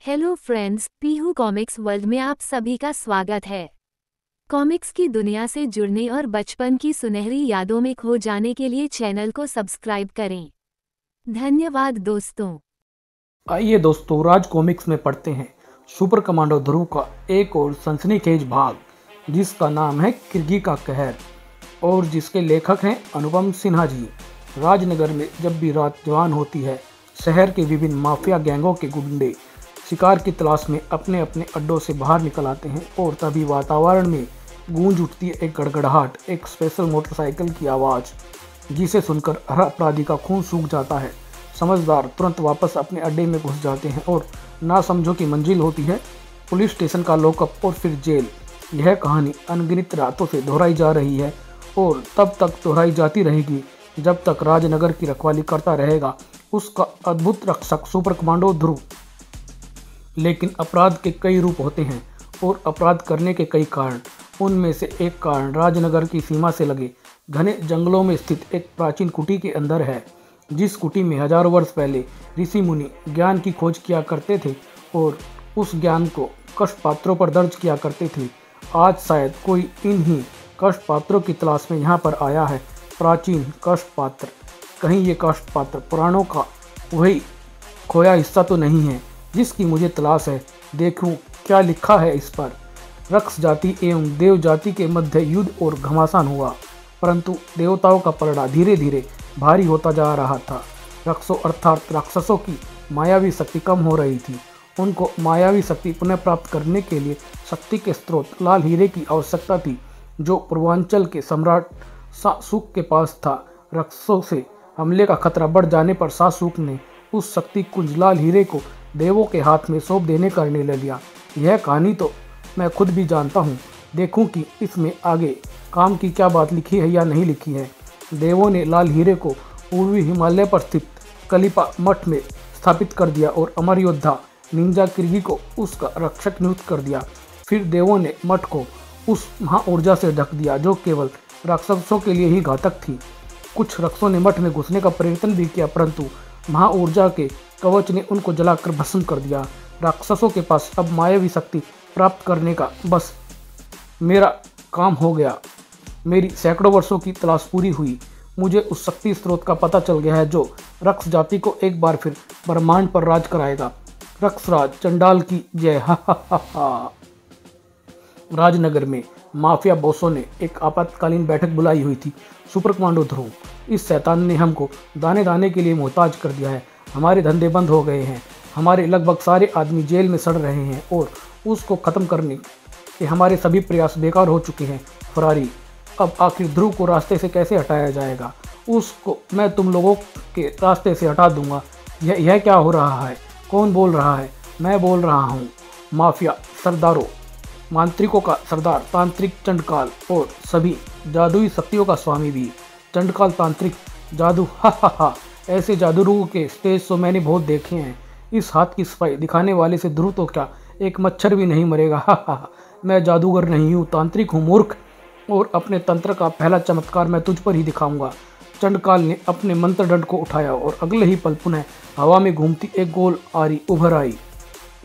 Hello friends, Pihu comics world में आप सभी का स्वागत है। कॉमिक्स की दुनिया से जुड़ने और बचपन की सुनहरी यादों में खो जाने के लिए चैनल को सब्सक्राइब करें। धन्यवाद दोस्तों। आइए दोस्तों, राज कॉमिक्स में पढ़ते हैं सुपर कमांडो ध्रुव का एक और सनसनीखेज भाग, जिसका नाम है किरगी का कहर और जिसके लेखक हैं अनुपम सिन्हा जी। राजनगर में जब भी रात जवान होती है, शहर के विभिन्न माफिया गैंगों के गुंडे शिकार की तलाश में अपने अपने अड्डों से बाहर निकल आते हैं और तभी वातावरण में गूंज उठती है एक गड़गड़ाहट, एक स्पेशल मोटरसाइकिल की आवाज़, जिसे सुनकर हर अपराधी का खून सूख जाता है। समझदार तुरंत वापस अपने अड्डे में घुस जाते हैं और ना समझो की मंजिल होती है पुलिस स्टेशन का लॉकअप और फिर जेल। यह कहानी अनगिनत रातों से दोहराई जा रही है और तब तक दोहराई जाती रहेगी जब तक राजनगर की रखवाली करता रहेगा उसका अद्भुत रक्षक सुपर कमांडो ध्रुव। लेकिन अपराध के कई रूप होते हैं और अपराध करने के कई कारण। उनमें से एक कारण राजनगर की सीमा से लगे घने जंगलों में स्थित एक प्राचीन कुटी के अंदर है, जिस कुटी में हजारों वर्ष पहले ऋषि मुनि ज्ञान की खोज किया करते थे और उस ज्ञान को कष्ट पात्रों पर दर्ज किया करते थे। आज शायद कोई इन्हीं कष्ट पात्रों की तलाश में यहाँ पर आया है। प्राचीन कष्ट पात्र, कहीं ये कष्ट पात्र पुराणों का वही खोया हिस्सा तो नहीं है जिसकी मुझे तलाश है। देखूं क्या लिखा है इस पर। रक्ष जाति एवं देव जाति के मध्य युद्ध और घमासान हुआ, परंतु देवताओं का पलड़ा धीरे धीरे भारी होता जा रहा था। रक्षों अर्थात राक्षसों की मायावी शक्ति कम हो रही थी। उनको मायावी शक्ति पुनः प्राप्त करने के लिए शक्ति के स्रोत लाल हीरे की आवश्यकता थी, जो पूर्वांचल के सम्राट शाहसूक के पास था। राक्षसों से हमले का खतरा बढ़ जाने पर शाहसूक ने उस शक्ति कुंज लाल हीरे को देवों के हाथ में सौंप देने का निर्णय लिया। यह कहानी तो मैं खुद भी जानता हूँ, देखूं कि इसमें आगे काम की क्या बात लिखी है या नहीं लिखी है। देवों ने लाल हीरे को पूर्वी हिमालय पर स्थित कलिपा मठ में स्थापित कर दिया और अमर योद्धा निंजा किरगी को उसका रक्षक नियुक्त कर दिया। फिर देवों ने मठ को उस महा ऊर्जा से ढक दिया जो केवल राक्षसों के लिए ही घातक थी। कुछ राक्षसों ने मठ में घुसने का प्रयत्न भी किया, परंतु महा ऊर्जा के कवच ने उनको जलाकर भस्म कर दिया। राक्षसों के पास अब मायावी शक्ति प्राप्त करने का बस मेरा काम हो गया। मेरी सैकड़ों वर्षों की तलाश पूरी हुई। मुझे उस शक्ति स्रोत का पता चल गया है जो रक्ष जाति को एक बार फिर ब्रह्मांड पर राज कराएगा। रक्षराज चंडाल की जय। हा। राजनगर में माफिया बॉसों ने एक आपातकालीन बैठक बुलाई हुई थी। सुपर कमांडो ध्रुव, इस शैतान ने हमको दाने दाने के लिए मोहताज कर दिया है। हमारे धंधे बंद हो गए हैं, हमारे लगभग सारे आदमी जेल में सड़ रहे हैं और उसको ख़त्म करने के हमारे सभी प्रयास बेकार हो चुके हैं। फरारी, अब आखिर ध्रुव को रास्ते से कैसे हटाया जाएगा? उसको मैं तुम लोगों के रास्ते से हटा दूंगा। यह क्या हो रहा है? कौन बोल रहा है? मैं बोल रहा हूँ। माफिया सरदारों, मांत्रिकों का सरदार तांत्रिक चंडकाल और सभी जादुई शक्तियों का स्वामी भी। चंडकाल तांत्रिक जादू, हा। ऐसे जादूगरों के स्टेज तो मैंने बहुत देखे हैं। इस हाथ की सफाई दिखाने वाले से ध्रुव तो क्या एक मच्छर भी नहीं मरेगा। हा। मैं जादूगर नहीं हूँ, तांत्रिक हूँ मूर्ख, और अपने तंत्र का पहला चमत्कार मैं तुझ पर ही दिखाऊंगा। चंडकाल ने अपने मंत्र दंड को उठाया और अगले ही पल पुनः हवा में घूमती एक गोल आरी उभर आई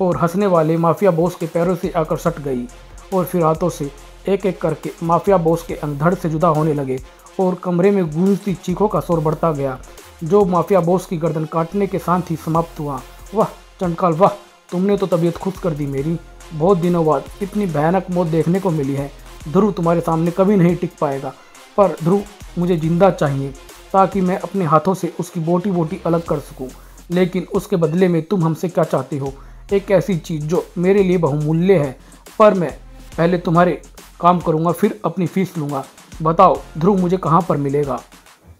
और हंसने वाले माफिया बॉस के पैरों से आकर सट गई और फिर हाथों से एक एक करके माफिया बॉस के अंग धड़ से जुदा होने लगे और कमरे में गूंजती चीखों का शोर बढ़ता गया, जो माफिया बॉस की गर्दन काटने के साथ ही समाप्त हुआ। वाह चंडकाल वाह, तुमने तो तबीयत खुश कर दी मेरी। बहुत दिनों बाद इतनी भयानक मौत देखने को मिली है। ध्रुव तुम्हारे सामने कभी नहीं टिक पाएगा, पर ध्रुव मुझे जिंदा चाहिए ताकि मैं अपने हाथों से उसकी बोटी बोटी अलग कर सकूं। लेकिन उसके बदले में तुम हमसे क्या चाहते हो? एक ऐसी चीज़ जो मेरे लिए बहुमूल्य है, पर मैं पहले तुम्हारे काम करूंगा फिर अपनी फीस लूँगा। बताओ ध्रुव मुझे कहाँ पर मिलेगा?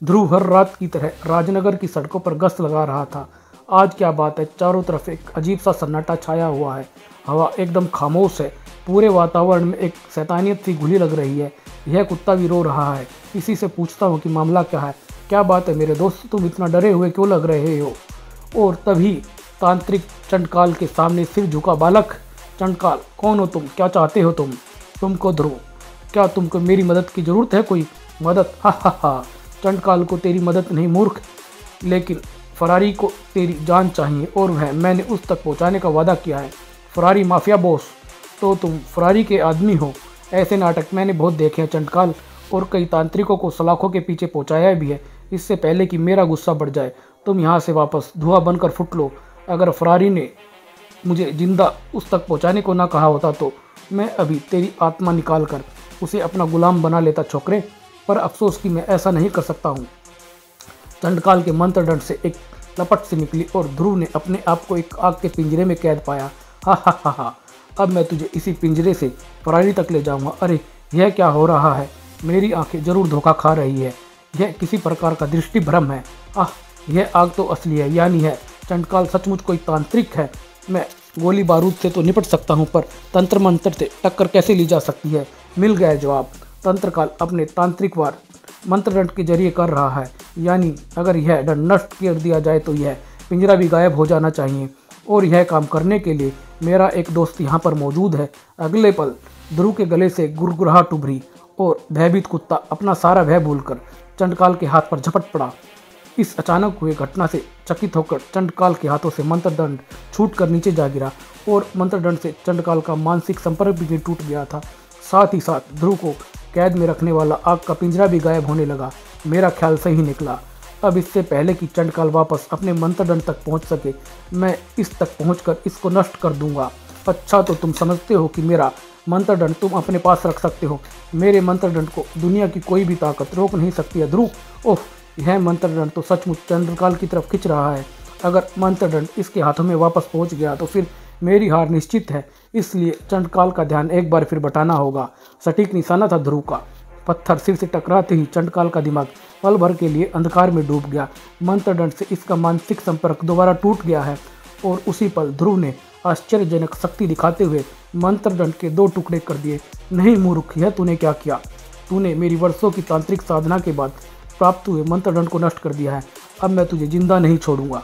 ध्रुव हर रात की तरह राजनगर की सड़कों पर गश्त लगा रहा था। आज क्या बात है, चारों तरफ एक अजीब सा सन्नाटा छाया हुआ है। हवा एकदम खामोश है। पूरे वातावरण में एक शैतानियत सी घुली लग रही है। यह कुत्ता भी रो रहा है। इसी से पूछता हूँ कि मामला क्या है? क्या बात है मेरे दोस्त, तुम इतना डरे हुए क्यों लग रहे हो? और तभी तांत्रिक चंडकाल के सामने सिर झुका बालक। चंडकाल, कौन हो तुम? क्या चाहते हो तुम? तुमको ध्रुव, क्या तुमको मेरी मदद की ज़रूरत है? कोई मदद? हा। चंडकाल को तेरी मदद नहीं मूर्ख, लेकिन फरारी को तेरी जान चाहिए और वह मैंने उस तक पहुंचाने का वादा किया है। फरारी माफिया बॉस, तो तुम फरारी के आदमी हो। ऐसे नाटक मैंने बहुत देखे हैं चंडकाल, और कई तांत्रिकों को सलाखों के पीछे पहुंचाया भी है। इससे पहले कि मेरा गुस्सा बढ़ जाए, तुम यहाँ से वापस धुआं बनकर फुट लो। अगर फरारी ने मुझे जिंदा उस तक पहुंचाने को ना कहा होता तो मैं अभी तेरी आत्मा निकाल कर उसे अपना गुलाम बना लेता छोकरे, पर अफसोस कि मैं ऐसा नहीं कर सकता हूँ। चंडकाल के मंत्र दंड से एक लपट से निकली और ध्रुव ने अपने आप को एक आग के पिंजरे में कैद पाया। हा हा हा हा, अब मैं तुझे इसी पिंजरे से फरारी तक ले जाऊंगा। अरे यह क्या हो रहा है? मेरी आंखें जरूर धोखा खा रही है। यह किसी प्रकार का दृष्टि भ्रम है। यह आग तो असली है, यानी है चंडकाल सचमुच कोई तांत्रिक है। मैं गोली बारूद से तो निपट सकता हूँ, पर तंत्र मंत्र से टक्कर कैसे ली जा सकती है? मिल गया जवाब। तंत्रकाल अपने तांत्रिक वार मंत्र दंड के जरिए कर रहा है, यानी अगर यह दंड नष्ट कर दिया जाए तो यह पिंजरा भी गायब हो जाना चाहिए। और यह काम करने के लिए मेरा एक दोस्त यहाँ पर मौजूद है। अगले पल ध्रुव के गले से गुरगुराहट उभरी और भयभीत कुत्ता अपना सारा भय भूलकर चंडकाल के हाथ पर झपट पड़ा। इस अचानक हुए घटना से चकित होकर चंडकाल के हाथों से मंत्रदंड छूट कर नीचे जा गिरा और मंत्रदंड से चंडकाल का मानसिक संपर्क भी टूट गया था। साथ ही साथ ध्रुव को कैद में रखने वाला आग का पिंजरा भी गायब होने लगा। मेरा ख्याल सही निकला। अब इससे पहले कि चंडकाल वापस अपने मंत्रदंड तक पहुंच सके, मैं इस तक पहुंचकर इसको नष्ट कर दूंगा। अच्छा, तो तुम समझते हो कि मेरा मंत्रदंड तुम अपने पास रख सकते हो। मेरे मंत्रदंड को दुनिया की कोई भी ताकत रोक नहीं सकती है ध्रुव। ओह, यह मंत्रदंड तो सचमुच चंद्रकाल की तरफ खिंच रहा है। अगर मंत्रदंड इसके हाथों में वापस पहुंच गया तो फिर मेरी हार निश्चित है। इसलिए चंडकाल का ध्यान एक बार फिर बटाना होगा। सटीक निशाना था ध्रुव का। पत्थर सिर से टकराते ही चंडकाल का दिमाग पल भर के लिए अंधकार में डूब गया। मंत्रदंड से इसका मानसिक संपर्क दोबारा टूट गया है और उसी पल ध्रुव ने आश्चर्यजनक शक्ति दिखाते हुए मंत्रदंड के 2 टुकड़े कर दिए। नहीं मूर्ख, यह तूने क्या किया? तूने मेरी वर्षों की तांत्रिक साधना के बाद प्राप्त हुए मंत्रदंड को नष्ट कर दिया है। अब मैं तुझे जिंदा नहीं छोड़ूंगा।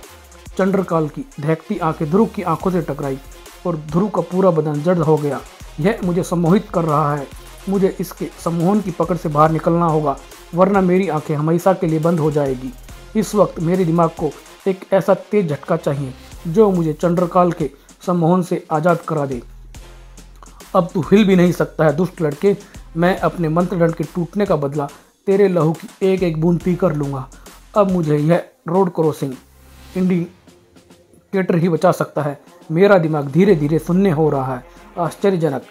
चंद्रकाल की दहकती आंखें ध्रुव की आंखों से टकराई और ध्रुव का पूरा बदन जड़ हो गया। यह मुझे सम्मोहित कर रहा है। मुझे इसके सम्मोहन की पकड़ से बाहर निकलना होगा, वरना मेरी आंखें हमेशा के लिए बंद हो जाएगी। इस वक्त मेरे दिमाग को एक ऐसा तेज झटका चाहिए जो मुझे चंद्रकाल के सम्मोहन से आज़ाद करा दे। अब तू हिल भी नहीं सकता है दुष्ट लड़के। मैं अपने मंत्रदंड के टूटने का बदला तेरे लहू की एक एक बूंद पी कर लूँगा। अब मुझे यह रोड क्रॉसिंग इंडिकेटर ही बचा सकता है। मेरा दिमाग धीरे धीरे शून्य हो रहा है। आश्चर्यजनक,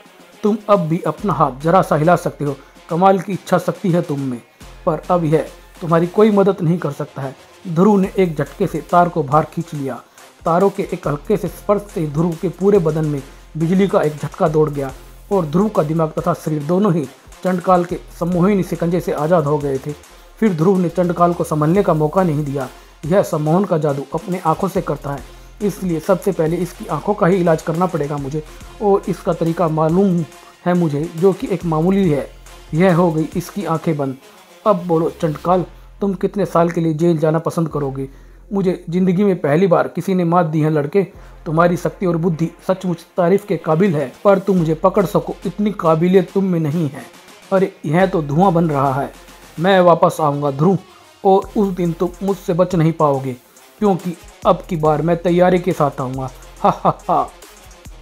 तुम अब भी अपना हाथ जरा सा हिला सकते हो। कमाल की इच्छा शक्ति है तुम में, पर अब यह तुम्हारी कोई मदद नहीं कर सकता है। ध्रुव ने एक झटके से तार को बाहर खींच लिया। तारों के एक हल्के से स्पर्श से ध्रुव के पूरे बदन में बिजली का एक झटका दौड़ गया और ध्रुव का दिमाग तथा शरीर दोनों ही चंडकाल के सम्मोहिनी शिकंजे से आज़ाद हो गए थे। फिर ध्रुव ने चंडकाल को संभलने का मौका नहीं दिया। यह सम्मोहन का जादू अपने आँखों से करता है, इसलिए सबसे पहले इसकी आंखों का ही इलाज करना पड़ेगा मुझे, और इसका तरीका मालूम है मुझे, जो कि एक मामूली है। यह हो गई इसकी आंखें बंद। अब बोलो चंडकाल, तुम कितने साल के लिए जेल जाना पसंद करोगे? मुझे ज़िंदगी में पहली बार किसी ने मात दी है लड़के। तुम्हारी शक्ति और बुद्धि सचमुच तारीफ के काबिल है, पर तुम मुझे पकड़ सको इतनी काबिलियत तुम में नहीं है। अरे यह तो धुआं बन रहा है। मैं वापस आऊँगा ध्रुव, और उस दिन तुम मुझसे बच नहीं पाओगे, क्योंकि अब की बार मैं तैयारी के साथ आऊँगा। हा हा हा।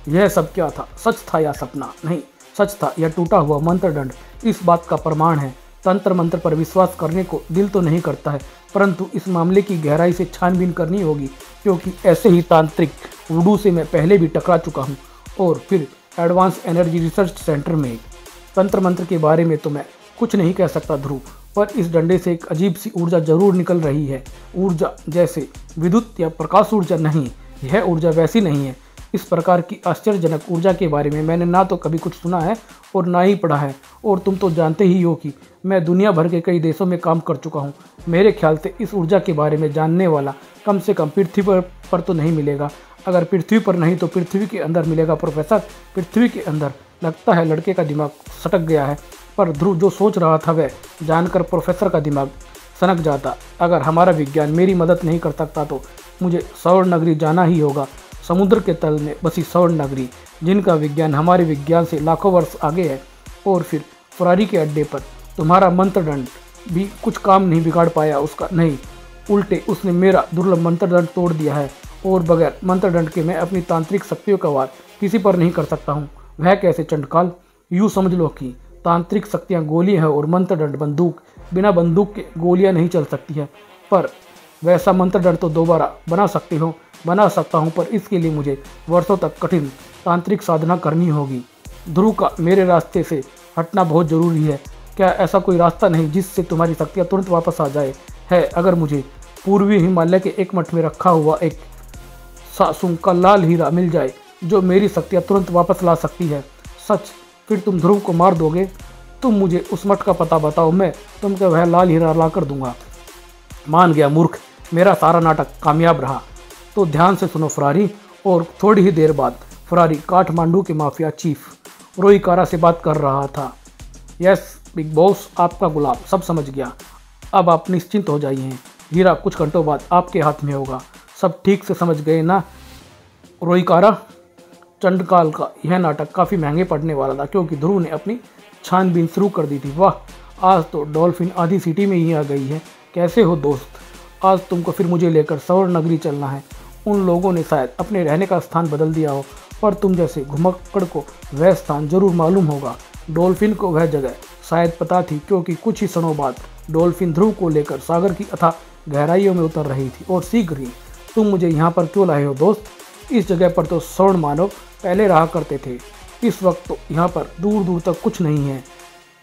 यह सब क्या था? सच था या सपना? नहीं, सच था। यह टूटा हुआ मंत्रदंड इस बात का प्रमाण है। तंत्र मंत्र पर विश्वास करने को दिल तो नहीं करता है, परंतु इस मामले की गहराई से छानबीन करनी होगी, क्योंकि ऐसे ही तांत्रिक वुडू से मैं पहले भी टकरा चुका हूँ, और फिर एडवांस एनर्जी रिसर्च सेंटर में। तंत्र मंत्र के बारे में तो मैं कुछ नहीं कह सकता ध्रुव, पर इस डंडे से एक अजीब सी ऊर्जा जरूर निकल रही है। ऊर्जा जैसे विद्युत या प्रकाश ऊर्जा नहीं, यह ऊर्जा वैसी नहीं है। इस प्रकार की आश्चर्यजनक ऊर्जा के बारे में मैंने ना तो कभी कुछ सुना है और ना ही पढ़ा है, और तुम तो जानते ही हो कि मैं दुनिया भर के कई देशों में काम कर चुका हूँ। मेरे ख्याल से इस ऊर्जा के बारे में जानने वाला कम से कम पृथ्वी पर तो नहीं मिलेगा। अगर पृथ्वी पर नहीं तो पृथ्वी के अंदर मिलेगा प्रोफेसर, पृथ्वी के अंदर। लगता है लड़के का दिमाग सटक गया है, पर ध्रुव जो सोच रहा था वह जानकर प्रोफेसर का दिमाग सनक जाता। अगर हमारा विज्ञान मेरी मदद नहीं कर सकता तो मुझे स्वर्ण नगरी जाना ही होगा। समुद्र के तल में बसी स्वर्ण नगरी, जिनका विज्ञान हमारे विज्ञान से लाखों वर्ष आगे है। और फिर फरारी के अड्डे पर तुम्हारा मंत्रदंड भी कुछ काम नहीं बिगाड़ पाया उसका। नहीं, उल्टे उसने मेरा दुर्लभ मंत्रदंड तोड़ दिया है और बगैर मंत्रदंड के मैं अपनी तांत्रिक शक्तियों का वार किसी पर नहीं कर सकता हूँ। वह कैसे चंडकाल? यूँ समझ लो कि तांत्रिक शक्तियाँ गोली है और मंत्रदंड बंदूक। बिना बंदूक के गोलियाँ नहीं चल सकती है, पर वैसा मंत्रदंड तो दोबारा बना सकता हूँ, पर इसके लिए मुझे वर्षों तक कठिन तांत्रिक साधना करनी होगी। ध्रुव का मेरे रास्ते से हटना बहुत जरूरी है। क्या ऐसा कोई रास्ता नहीं जिससे तुम्हारी शक्तियाँ तुरंत वापस आ जाए? है अगर मुझे पूर्वी हिमालय के एक मठ में रखा हुआ एक सासुंग का लाल हीरा मिल जाए जो मेरी शक्तियाँ तुरंत वापस ला सकती है, सच, फिर तुम ध्रुव को मार दोगे? तुम मुझे उस मठ का पता बताओ, मैं तुमको वह लाल हीरा ला कर दूंगा। मान गया मूर्ख, मेरा सारा नाटक कामयाब रहा। तो ध्यान से सुनो फरारी। और थोड़ी ही देर बाद फरारी काठमांडू के माफिया चीफ रोहिकारा से बात कर रहा था। यस बिग बॉस, आपका गुलाम सब समझ गया, अब आप निश्चिंत हो जाइए। हीरा कुछ घंटों बाद आपके हाथ में होगा। सब ठीक से समझ गए ना रोहिकारा? चंडकाल का यह नाटक काफ़ी महंगे पड़ने वाला था क्योंकि ध्रुव ने अपनी छानबीन शुरू कर दी थी। वाह, आज तो डॉल्फिन आधी सिटी में ही आ गई है। कैसे हो दोस्त? आज तुमको फिर मुझे लेकर स्वर्ण नगरी चलना है। उन लोगों ने शायद अपने रहने का स्थान बदल दिया हो, पर तुम जैसे घुमक्कड़ को वह स्थान जरूर मालूम होगा। डॉल्फिन को वह जगह शायद पता थी क्योंकि कुछ ही क्षणों बाद डॉल्फिन ध्रुव को लेकर सागर की अथाह गहराइयों में उतर रही थी। और शीघ्र ही तुम मुझे यहाँ पर क्यों लाए हो दोस्त? इस जगह पर तो स्वर्ण मानव पहले रहा करते थे। इस वक्त तो यहाँ पर दूर दूर तक कुछ नहीं है।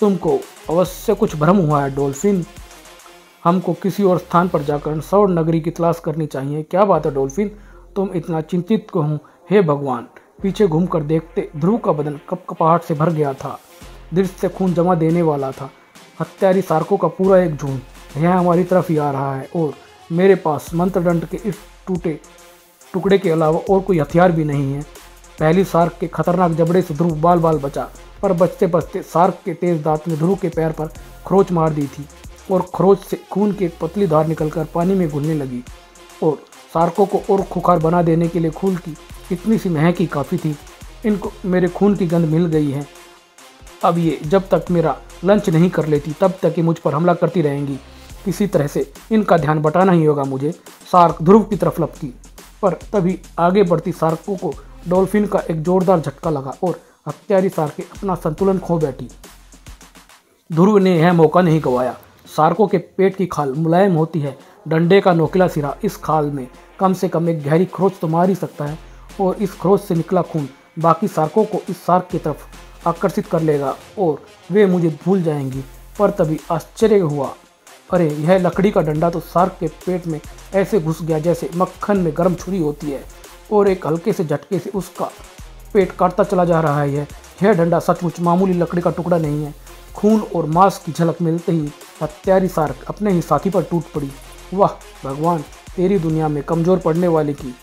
तुमको अवश्य कुछ भ्रम हुआ है डॉल्फिन। हमको किसी और स्थान पर जाकर स्वर्ण नगरी की तलाश करनी चाहिए। क्या बात है डॉल्फिन, तुम इतना चिंतित क्यों हो? हे भगवान! पीछे घूमकर देखते ध्रुव का बदन कपकपाहट से भर गया था। दृश्य से खून जमा देने वाला था। हत्यारी सार्कों का पूरा एक झुंड यह हमारी तरफ ही आ रहा है और मेरे पास मंत्रदंड के इस टूटे टुकड़े के अलावा और कोई हथियार भी नहीं है। पहली सार्क के खतरनाक जबड़े से ध्रुव बाल बाल बचा, पर बचते बचते सार्क के तेज दांत ने ध्रुव के पैर पर खरोच मार दी थी और खरोच से खून की एक पतली धार निकलकर पानी में घुलने लगी। और सार्कों को और खुखार बना देने के लिए खून की इतनी सी महक ही काफ़ी थी। इनको मेरे खून की गंध मिल गई है। अब ये जब तक मेरा लंच नहीं कर लेती तब तक ये मुझ पर हमला करती रहेंगी। किसी तरह से इनका ध्यान बटाना ही होगा मुझे। सार्क ध्रुव की तरफ लपकी, पर तभी आगे बढ़ती सार्कों को डॉल्फिन का एक जोरदार झटका लगा और हत्यारी सार्कें अपना संतुलन खो बैठी। ध्रुव ने यह मौका नहीं गंवाया। सार्कों के पेट की खाल मुलायम होती है, डंडे का नोकीला सिरा इस खाल में कम से कम एक गहरी खरोच तो मार ही सकता है और इस खरोच से निकला खून बाकी सार्कों को इस सार्क की तरफ आकर्षित कर लेगा और वे मुझे भूल जाएंगी। पर तभी आश्चर्य हुआ, अरे यह लकड़ी का डंडा तो सार्क के पेट में ऐसे घुस गया जैसे मक्खन में गर्म छुरी होती है और एक हल्के से झटके से उसका पेट काटता चला जा रहा है। यह डंडा सचमुच मामूली लकड़ी का टुकड़ा नहीं है। खून और मांस की झलक मिलते ही हत्यारी सार्क अपने ही साथी पर टूट पड़ी। वाह भगवान, तेरी दुनिया में कमज़ोर पड़ने वाले की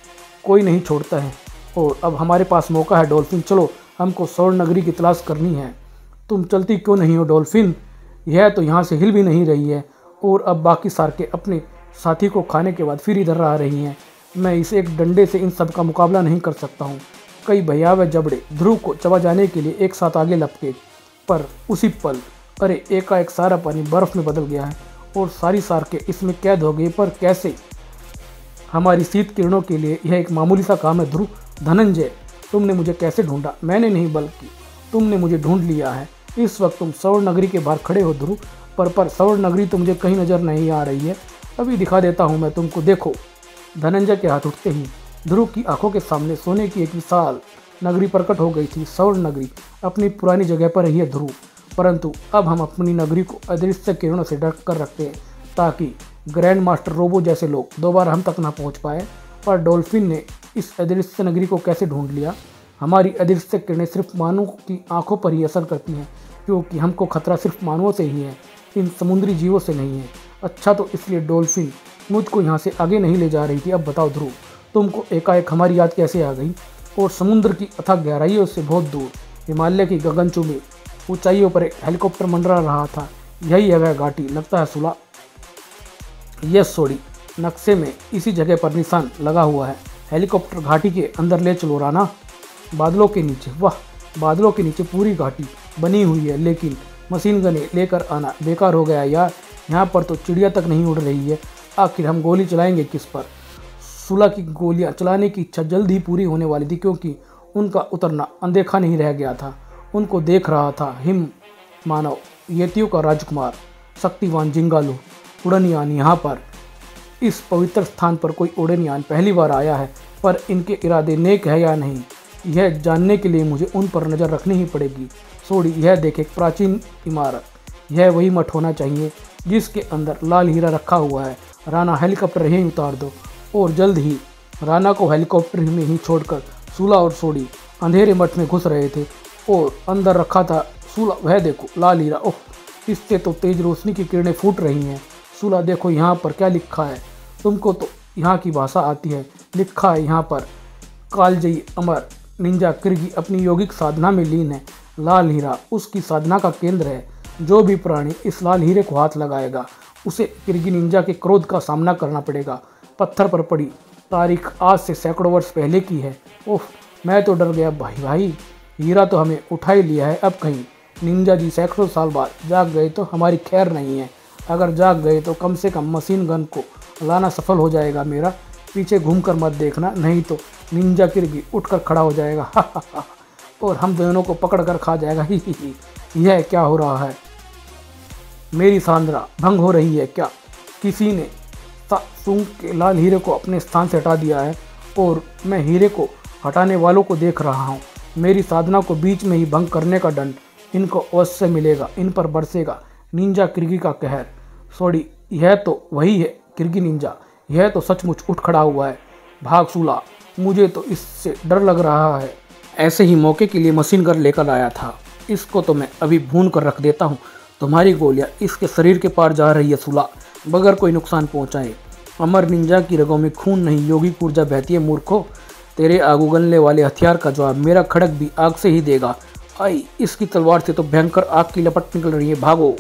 कोई नहीं छोड़ता है। और अब हमारे पास मौका है डॉल्फिन, चलो हमको स्वर्ण नगरी की तलाश करनी है। तुम चलती क्यों नहीं हो डॉल्फिन? यह तो यहाँ से हिल भी नहीं रही है और अब बाकी सार्कें अपने साथी को खाने के बाद फिर इधर आ रही हैं। मैं इस एक डंडे से इन सब का मुकाबला नहीं कर सकता हूँ। कई भयावह जबड़े ध्रुव को चबा जाने के लिए एक साथ आगे लपके, पर उसी पल अरे एकाएक सारा पानी बर्फ में बदल गया है और सारी सार्कें इसमें कैद हो गई। पर कैसे? हमारी शीत किरणों के लिए यह एक मामूली सा काम है ध्रुव। धनंजय, तुमने मुझे कैसे ढूंढा? मैंने नहीं बल्कि तुमने मुझे ढूंढ लिया है। इस वक्त तुम स्वर्ण नगरी के बाहर खड़े हो ध्रुव, पर स्वर्ण नगरी तो मुझे कहीं नज़र नहीं आ रही है। अभी दिखा देता हूँ मैं तुमको, देखो। धनंजय के हाथ उठते ही ध्रुव की आंखों के सामने सोने की एक विशाल नगरी प्रकट हो गई थी। स्वर्ण नगरी अपनी पुरानी जगह पर रही है ध्रुव, परंतु अब हम अपनी नगरी को अदृश्य किरणों से ढक कर रखते हैं ताकि ग्रैंड मास्टर रोबो जैसे लोग दोबारा हम तक ना पहुंच पाए। पर डॉल्फिन ने इस अदृश्य नगरी को कैसे ढूंढ लिया? हमारी अदृश्य किरणें सिर्फ मानवों की आंखों पर ही असर करती हैं, क्योंकि हमको खतरा सिर्फ मानवों से ही है, इन समुद्री जीवों से नहीं है। अच्छा, तो इसलिए डॉल्फिन मुझको यहाँ से आगे नहीं ले जा रही थी। अब बताओ ध्रुव, तुमको एकाएक हमारी याद कैसे आ गई? और समुद्र की अथाह गहराइयों से बहुत दूर हिमालय की गगनचुंबी ऊंचाइयों पर एक हेलीकॉप्टर मंडरा रहा था। यही है वह घाटी, लगता है सुला। यस सोडी, नक्शे में इसी जगह पर निशान लगा हुआ है। हेलीकॉप्टर घाटी के अंदर ले चलो राना। बादलों के नीचे, वाह, बादलों के नीचे पूरी घाटी बनी हुई है, लेकिन मशीन गने लेकर आना बेकार हो गया यार। यहाँ पर तो चिड़िया तक नहीं उड़ रही है। आखिर हम गोली चलाएंगे किस पर। सुलह की गोलियां चलाने की इच्छा जल्द ही पूरी होने वाली थी, क्योंकि उनका उतरना अनदेखा नहीं रह गया था। उनको देख रहा था हिम मानव येतियों का राजकुमार शक्तिवान जिंगालू उड़नयान। यहाँ पर इस पवित्र स्थान पर कोई उड़नयान पहली बार आया है, पर इनके इरादे नेक है या नहीं, यह जानने के लिए मुझे उन पर नज़र रखनी ही पड़ेगी। सोडी, यह देख एक प्राचीन इमारत, यह वही मठ होना चाहिए जिसके अंदर लाल हीरा रखा हुआ है। राणा, हेलीकॉप्टर यहीं उतार दो। और जल्द ही राणा को हेलीकॉप्टर में ही छोड़कर सुलह और सोडी अंधेरे मठ में घुस रहे थे और अंदर रखा था सुलह। वह देखो लाल हीरा, ओह इससे तो तेज रोशनी की किरणें फूट रही हैं। सुलह, देखो यहाँ पर क्या लिखा है, तुमको तो यहाँ की भाषा आती है। लिखा है यहाँ पर, कालजयी अमर निंजा किर्गी अपनी योगिक साधना में लीन है। लाल हीरा उसकी साधना का केंद्र है। जो भी प्राणी इस लाल हीरे को हाथ लगाएगा उसे किर्गी निंजा के क्रोध का सामना करना पड़ेगा। पत्थर पर पड़ी तारीख आज से सैकड़ों वर्ष पहले की है। ओह, मैं तो डर गया भाई, हीरा तो हमें उठा ही लिया है। अब कहीं निंजा जी सैकड़ों साल बाद जाग गए तो हमारी खैर नहीं है। अगर जाग गए तो कम से कम मशीन गन को लाना सफल हो जाएगा मेरा। पीछे घूमकर मत देखना, नहीं तो निंजा किर्गी उठकर खड़ा हो जाएगा और हम दोनों को पकड़ कर खा जाएगा। ही यह क्या हो रहा है? मेरी सांद्रा भंग हो रही है क्या? किसी ने सूंघ के लाल हीरे को अपने स्थान से हटा दिया है और मैं हीरे को हटाने वालों को देख रहा हूँ। मेरी साधना को बीच में ही भंग करने का दंड इनको अवश्य मिलेगा। इन पर बरसेगा निंजा किर्गी का कहर। सॉरी, यह तो वही है किर्गी निंजा, यह तो सचमुच उठ खड़ा हुआ है। भाग सुलह, मुझे तो इससे डर लग रहा है। ऐसे ही मौके के लिए मशीन गन लेकर आया था। इसको तो मैं अभी भून कर रख देता हूँ। तुम्हारी गोलियाँ इसके शरीर के पार जा रही है सुलह, बगैर कोई नुकसान पहुँचाए। अमर निंजा की रगों में खून नहीं, योगिक ऊर्जा बहती है मूर्खों। तेरे आग उगलने वाले हथियार का जवाब मेरा खड़ग भी आग से ही देगा। आई, इसकी तलवार से तो भयंकर आग की लपट निकल रही है। भागो,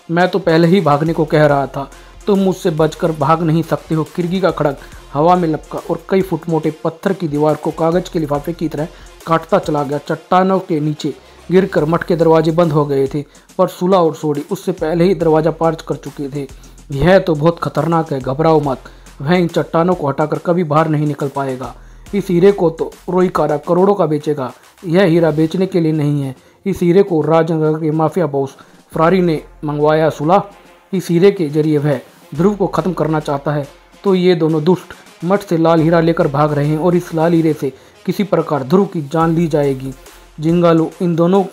मैं तो पहले ही भागने को कह रहा था, तुम मुझसे बचकर भाग नहीं सकते हो। किर्गी का खड़ग हवा में लपका और कई फुट मोटे पत्थर की दीवार को कागज के लिफाफे की तरह काटता चला गया। चट्टानों के नीचे गिरकर मठ के दरवाजे बंद हो गए थे, पर सुलह और सोडी उससे पहले ही दरवाजा पार कर चुके थे। यह तो बहुत खतरनाक है, घबराओ मत, वह इन चट्टानों को हटाकर कभी बाहर नहीं निकल पाएगा। इस हीरे को तो रोईकारा करोड़ों का बेचेगा। यह हीरा बेचने के लिए नहीं है, इस हीरे को राजनगर के माफिया बॉस फरारी ने मंगवाया। सुलह, इस हीरे के जरिए वह ध्रुव को खत्म करना चाहता है। तो ये दोनों दुष्ट मठ से लाल हीरा लेकर भाग रहे हैं और इस लाल हीरे से किसी प्रकार ध्रुव की जान ली जाएगी। जिंगालू इन दोनों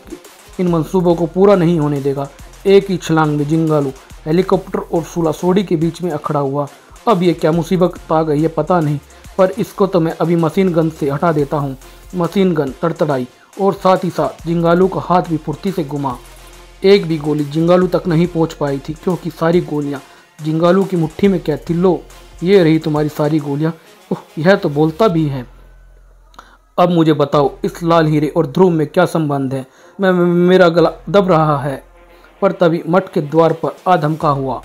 इन मंसूबों को पूरा नहीं होने देगा। एक ही छलांग में जिंगालू हेलीकॉप्टर और सुलह सोडी के बीच में अखड़ा हुआ। अब ये क्या मुसीबत आ गई है पता नहीं, पर इसको तो मैं अभी मशीन गन से हटा देता हूँ। मशीन गन तड़तड़ाई और साथ ही साथ जिंगालू का हाथ भी फुर्ती से घुमा। एक भी गोली जिंगालू तक नहीं पहुँच पाई थी, क्योंकि सारी गोलियाँ जिंगालू की मुट्ठी में कैद थी। लो, ये रही तुम्हारी सारी गोलियाँ। यह तो बोलता भी है। अब मुझे बताओ, इस लाल हीरे और ध्रुव में क्या संबंध है? मेरा गला दब रहा है। पर तभी मठ के द्वार पर आधमका हुआ।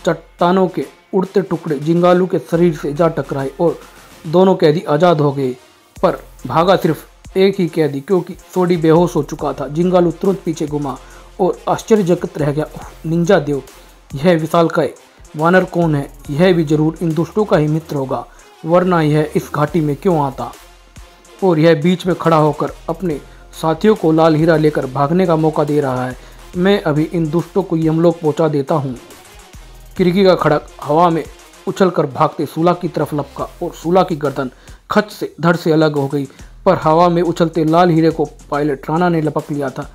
चट्टानों के उड़ते टुकड़े जिंगालू के शरीर से जा टकराए और दोनों कैदी आज़ाद हो गए। पर भागा सिर्फ एक ही कैदी, क्योंकि सोडी बेहोश हो चुका था। जिंगालू तुरंत पीछे घुमा और आश्चर्यचकित रह गया। निंजा देव, यह विशालकाय वानर कौन है? यह भी जरूर इन दुष्टों का ही मित्र होगा, वरना यह इस घाटी में क्यों आता? और यह बीच में खड़ा होकर अपने साथियों को लाल हीरा लेकर भागने का मौका दे रहा है। मैं अभी इन दुष्टों को यमलोक पहुंचा देता हूँ। किर्गी का खड़ग हवा में उछलकर भागते सुलह की तरफ लपका और सुलह की गर्दन खच से धड़ से अलग हो गई। पर हवा में उछलते लाल हीरे को पायलट राणा ने लपक लिया था,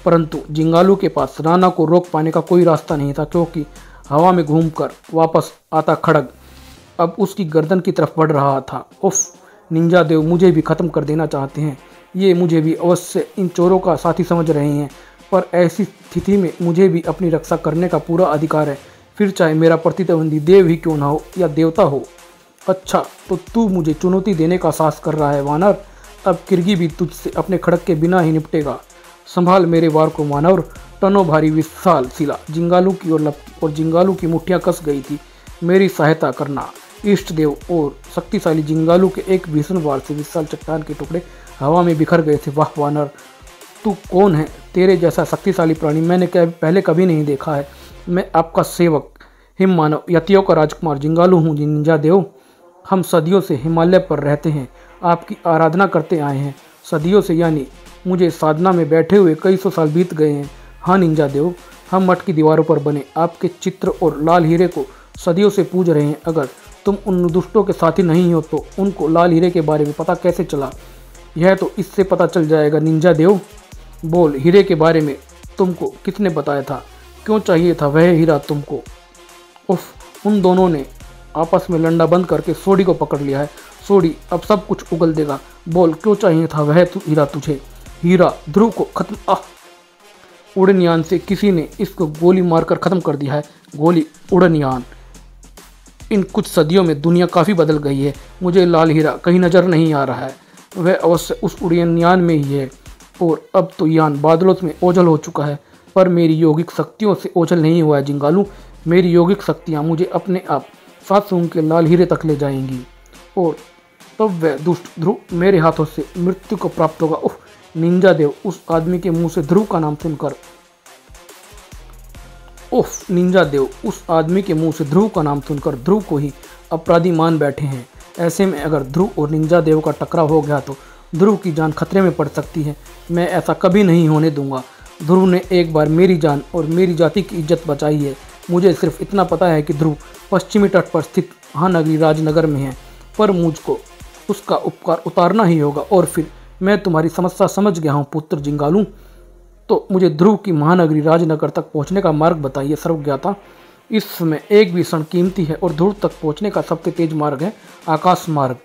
परंतु जिंगालू के पास राणा को रोक पाने का कोई रास्ता नहीं था, क्योंकि हवा में घूमकर वापस आता खड़ग अब उसकी गर्दन की तरफ बढ़ रहा था। उफ, निंजा देव मुझे भी खत्म कर देना चाहते हैं। ये मुझे भी अवश्य इन चोरों का साथी समझ रहे हैं, पर ऐसी स्थिति में मुझे भी अपनी रक्षा करने का पूरा अधिकार है, फिर चाहे मेरा प्रतिद्वंदी देव ही क्यों ना हो या देवता हो। अच्छा, तो तू मुझे चुनौती देने का साहस कर रहा है वानर? अब किर्गी भी तुझसे अपने खड़ग के बिना ही निपटेगा। संभाल मेरे वार को वानर। टनों भारी विशाल शिला जिंगालू की ओर लपकी और जिंगालू की मुठ्ठियाँ कस गई थी। मेरी सहायता करना इष्ट देव। और शक्तिशाली जिंगालू के एक भीषण वार से विशाल चट्टान के टुकड़े हवा में बिखर गए थे। वाह वानर, तू कौन है? तेरे जैसा शक्तिशाली प्राणी मैंने पहले कभी नहीं देखा है। मैं आपका सेवक हिम मानव यतियों का राजकुमार जिंगालू हूँ निंजा देव। हम सदियों से हिमालय पर रहते हैं, आपकी आराधना करते आए हैं। सदियों से यानी मुझे साधना में बैठे हुए कई सौ साल बीत गए हैं। हाँ निंजा देव, हम मठ की दीवारों पर बने आपके चित्र और लाल हीरे को सदियों से पूज रहे हैं। अगर तुम उन दुष्टों के साथी नहीं हो तो उनको लाल हीरे के बारे में पता कैसे चला? यह तो इससे पता चल जाएगा निंजा देव। बोल, हीरे के बारे में तुमको किसने बताया था? क्यों चाहिए था वह हीरा तुमको? उफ, उन दोनों ने आपस में लंडा बंद करके सोडी को पकड़ लिया है। सोडी अब सब कुछ उगल देगा। बोल, क्यों चाहिए था वह हीरा तुझे? हीरा ध्रुव को खत्म उड़नयान से किसी ने इसको गोली मारकर खत्म कर दिया है। गोली उड़नयान? इन कुछ सदियों में दुनिया काफ़ी बदल गई है। मुझे लाल हीरा कहीं नज़र नहीं आ रहा है। वह अवश्य उस उड़नयान में ही है और अब तो यान बादलों में ओझल हो चुका है। पर मेरी यौगिक शक्तियों से ओझल नहीं हुआ है जिंगालू। मेरी यौगिक शक्तियाँ मुझे अपने आप 7 सूंघ के लाल हीरे तक ले जाएंगी और तब वह दुष्ट ध्रुव मेरे हाथों से मृत्यु को प्राप्त होगा। उफ निंजा देव, उस आदमी के मुंह से ध्रुव का नाम सुनकर ध्रुव को ही अपराधी मान बैठे हैं। ऐसे में अगर ध्रुव और निंजा देव का टकराव हो गया तो ध्रुव की जान खतरे में पड़ सकती है। मैं ऐसा कभी नहीं होने दूंगा। ध्रुव ने एक बार मेरी जान और मेरी जाति की इज्जत बचाई है। मुझे सिर्फ इतना पता है कि ध्रुव पश्चिमी तट पर स्थित महानगरी राजनगर में है, पर मुझको उसका उपकार उतारना ही होगा। और फिर मैं तुम्हारी समस्या समझ गया हूँ पुत्र जिंगालू। तो मुझे ध्रुव की महानगरी राजनगर तक पहुँचने का मार्ग बताइए सर्वज्ञाता। इस समय एक भी क्षण कीमती है और ध्रुव तक पहुँचने का सबसे तेज मार्ग है आकाश मार्ग।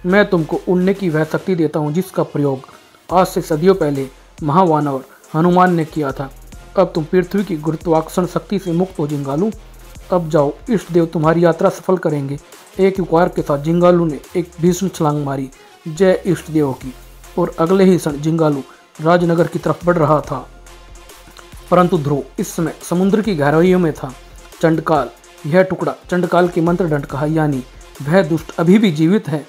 मैं तुमको उड़ने की वह शक्ति देता हूँ जिसका प्रयोग आज से सदियों पहले महावानर हनुमान ने किया था। अब तुम पृथ्वी की गुरुत्वाकर्षण शक्ति से मुक्त हो जिंगालू। अब जाओ, इष्ट देव तुम्हारी यात्रा सफल करेंगे। एक युकार के साथ जिंगालू ने एक भीषण छलांग मारी जय इष्ट देव की, और अगले ही क्षण जिंगालू राजनगर की तरफ बढ़ रहा था। परंतु ध्रुव इस समय समुद्र की गहराइयों में था। चंडकाल, यह टुकड़ा चंडकाल के मंत्र दंड कहा, यानी वह दुष्ट अभी भी जीवित है।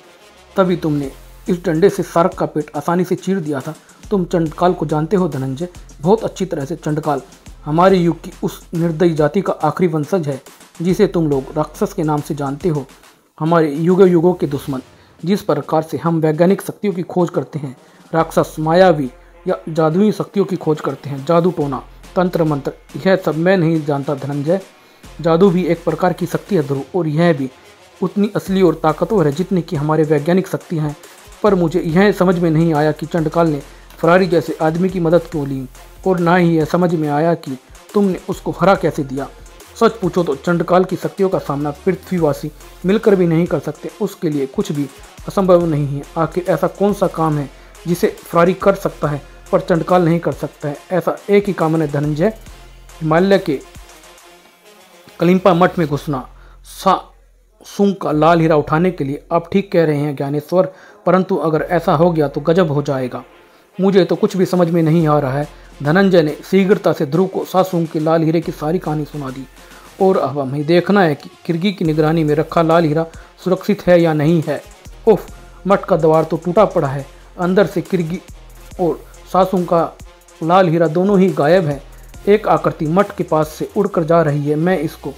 तभी तुमने इस डंडे से सार्क का पेट आसानी से चीर दिया था। तुम चंडकाल को जानते हो धनंजय, बहुत अच्छी तरह से। चंडकाल हमारे युग की उस निर्दयी जाति का आखिरी वंशज है जिसे तुम लोग राक्षस के नाम से जानते हो। हमारे युगों युगों के दुश्मन। जिस प्रकार से हम वैज्ञानिक शक्तियों की खोज करते हैं, राक्षस मायावी या जादुई शक्तियों की खोज करते हैं। जादू टोना, तंत्र मंत्र, यह सब मैं नहीं जानता धनंजय। जादू भी एक प्रकार की शक्ति है ध्रुव, और यह भी उतनी असली और ताकतवर है जितनी कि हमारे वैज्ञानिक शक्ति हैं। पर मुझे यह समझ में नहीं आया कि चंडकाल ने फरारी जैसे आदमी की मदद क्यों ली, और ना ही यह समझ में आया कि तुमने उसको हरा कैसे दिया। सच पूछो तो चंडकाल की शक्तियों का सामना पृथ्वीवासी मिलकर भी नहीं कर सकते। उसके लिए कुछ भी असंभव नहीं है। आखिर ऐसा कौन सा काम है जिसे फरारी कर सकता है पर चंडकाल नहीं कर सकता है? ऐसा एक ही काम है धनंजय, हिमालय के कलिंपा मठ में घुसना, सूंघ का लाल हीरा उठाने के लिए। आप ठीक कह रहे हैं ज्ञानेश्वर, परंतु अगर ऐसा हो गया तो गजब हो जाएगा। मुझे तो कुछ भी समझ में नहीं आ रहा है। धनंजय ने शीघ्रता से ध्रुव को सासूंग के लाल हीरे की सारी कहानी सुना दी। और अब हमें देखना है कि किर्गी की निगरानी में रखा लाल हीरा सुरक्षित है या नहीं है। उफ, मठ का द्वार तो टूटा पड़ा है। अंदर से किर्गी और सासूंग का लाल हीरा दोनों ही गायब है। एक आकृति मठ के पास से उड़कर जा रही है। मैं इसको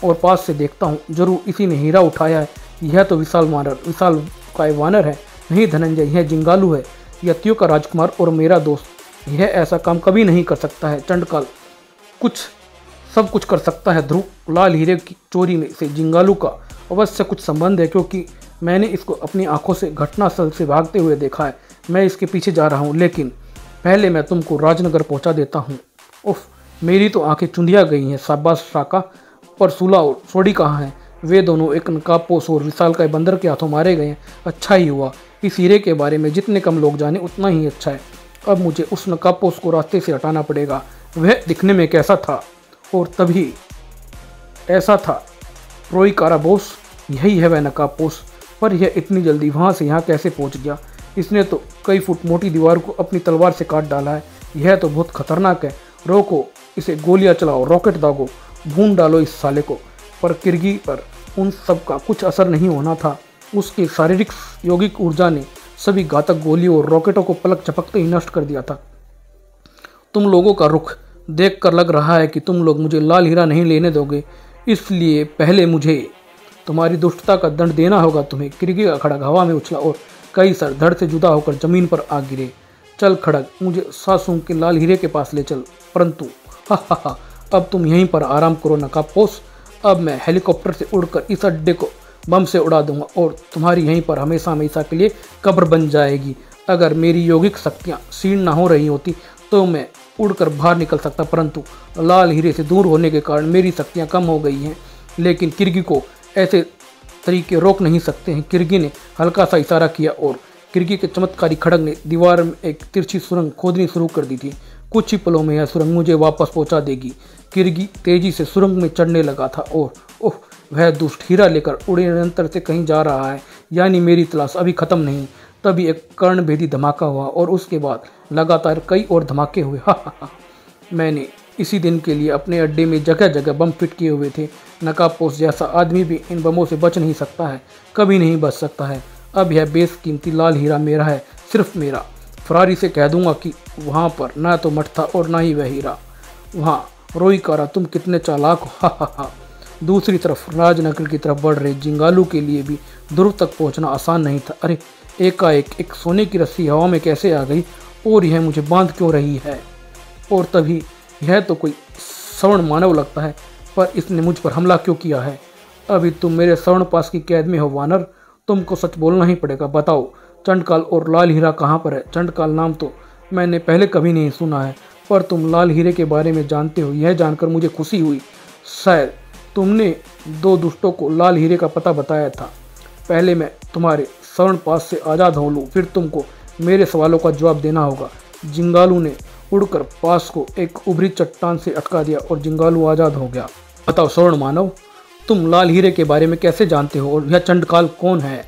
और पास से देखता हूँ, जरूर इसी ने हीरा उठाया है। यह तो विशाल काय वानर है। नहीं धनंजय, यह जिंगालू है, यतियों का राजकुमार और मेरा दोस्त। यह ऐसा काम कभी नहीं कर सकता है। चंडकाल सब कुछ कर सकता है। ध्रुव, लाल हीरे की चोरी में से जिंगालू का अवश्य कुछ संबंध है, क्योंकि मैंने इसको अपनी आंखों से घटनास्थल से भागते हुए देखा है। मैं इसके पीछे जा रहा हूँ, लेकिन पहले मैं तुमको राजनगर पहुँचा देता हूँ। उफ, मेरी तो आंखें चुंधिया गई हैं। शाबाश शाका। पर सूला और सोडी कहाँ हैं? वे दोनों एक नकाबपोश और विशालकाय बंदर के हाथों मारे गए हैं। अच्छा ही हुआ। इस हीरे के बारे में जितने कम लोग जाने उतना ही अच्छा है। अब मुझे उस नकाबपोश को रास्ते से हटाना पड़ेगा। वह दिखने में कैसा था? और तभी ऐसा था रोई काराबोस। यही है वह नकाबपोश। पर यह इतनी जल्दी वहाँ से यहाँ कैसे पहुँच गया? इसने तो कई फुट मोटी दीवार को अपनी तलवार से काट डाला है। यह तो बहुत खतरनाक है। रोको इसे, गोलियां चलाओ, रॉकेट दागो, भून डालो इस साले को। पर किर्गी पर उन सब का कुछ असर नहीं होना था। उसकी शारीरिक यौगिक ऊर्जा ने सभी घातक गोलियों और रॉकेटों को पलक झपकते ही नष्ट कर दिया था। तुम लोगों का रुख देखकर लग रहा है कि तुम लोग मुझे लाल हीरा नहीं लेने दोगे। इसलिए पहले मुझे तुम्हारी दुष्टता का दंड देना होगा तुम्हें। किरगी का खड़ग हवा में उछला और कई सर धड़ से जुदा होकर जमीन पर आ गिरे। चल खड़ग, मुझे सासुंग के लाल हीरे के पास ले चल। परंतु हा, अब तुम यहीं पर आराम करो नकाबपोश। अब मैं हेलीकॉप्टर से उड़कर इस अड्डे को बम से उड़ा दूंगा और तुम्हारी यहीं पर हमेशा हमेशा के लिए कब्र बन जाएगी। अगर मेरी यौगिक शक्तियाँ क्षीण ना हो रही होती तो मैं उड़कर बाहर निकल सकता, परंतु लाल हीरे से दूर होने के कारण मेरी शक्तियाँ कम हो गई हैं। लेकिन किरगी को ऐसे तरीके रोक नहीं सकते हैं। किरगी ने हल्का सा इशारा किया और किरगी के चमत्कारी खड़ग ने दीवार में एक तिरछी सुरंग खोदनी शुरू कर दी थी। कुछ ही पलों में यह सुरंग मुझे वापस पहुंचा देगी। किरगी तेजी से सुरंग में चढ़ने लगा था और ओह, वह दुष्ट हीरा लेकर उड़ानंतर से कहीं जा रहा है, यानी मेरी तलाश अभी खत्म नहीं। तभी एक कर्णभेदी धमाका हुआ और उसके बाद लगातार कई और धमाके हुए। हा। मैंने इसी दिन के लिए अपने अड्डे में जगह जगह बम फिट किए हुए थे। नकाबपोश जैसा आदमी भी इन बमों से बच नहीं सकता है, कभी नहीं बच सकता है। अब यह बेशकीमती लाल हीरा मेरा है, सिर्फ मेरा। फरारी से कह दूंगा कि वहाँ पर ना तो मठ था और ना ही वह हीरा। वहाँ रोईकारा, तुम कितने चालाक हो। हा। दूसरी तरफ राजनगर की तरफ बढ़ रहे जिंगालू के लिए भी ध्रुव तक पहुँचना आसान नहीं था। अरे एकाएक एक सोने की रस्सी हवा में कैसे आ गई और यह मुझे बांध क्यों रही है? और तभी यह तो कोई श्रवण मानव लगता है, पर इसने मुझ पर हमला क्यों किया है? अभी तुम मेरे श्रवण पास की कैद में हो वानर, तुमको सच बोलना ही पड़ेगा। बताओ चंडकाल और लाल हीरा कहाँ पर है? चंडकाल नाम तो मैंने पहले कभी नहीं सुना है, पर तुम लाल हीरे के बारे में जानते हो, यह जानकर मुझे खुशी हुई। शायद तुमने दो दुष्टों को लाल हीरे का पता बताया था। पहले मैं तुम्हारे श्रवण पास से आज़ाद हो लूँ, फिर तुमको मेरे सवालों का जवाब देना होगा। जिंगालू ने उड़कर पास को एक उभरी चट्टान से अटका दिया और जिंगालू आज़ाद हो गया। बताओ श्रवण मानव, तुम लाल हीरे के बारे में कैसे जानते हो और यह चंडकाल कौन है?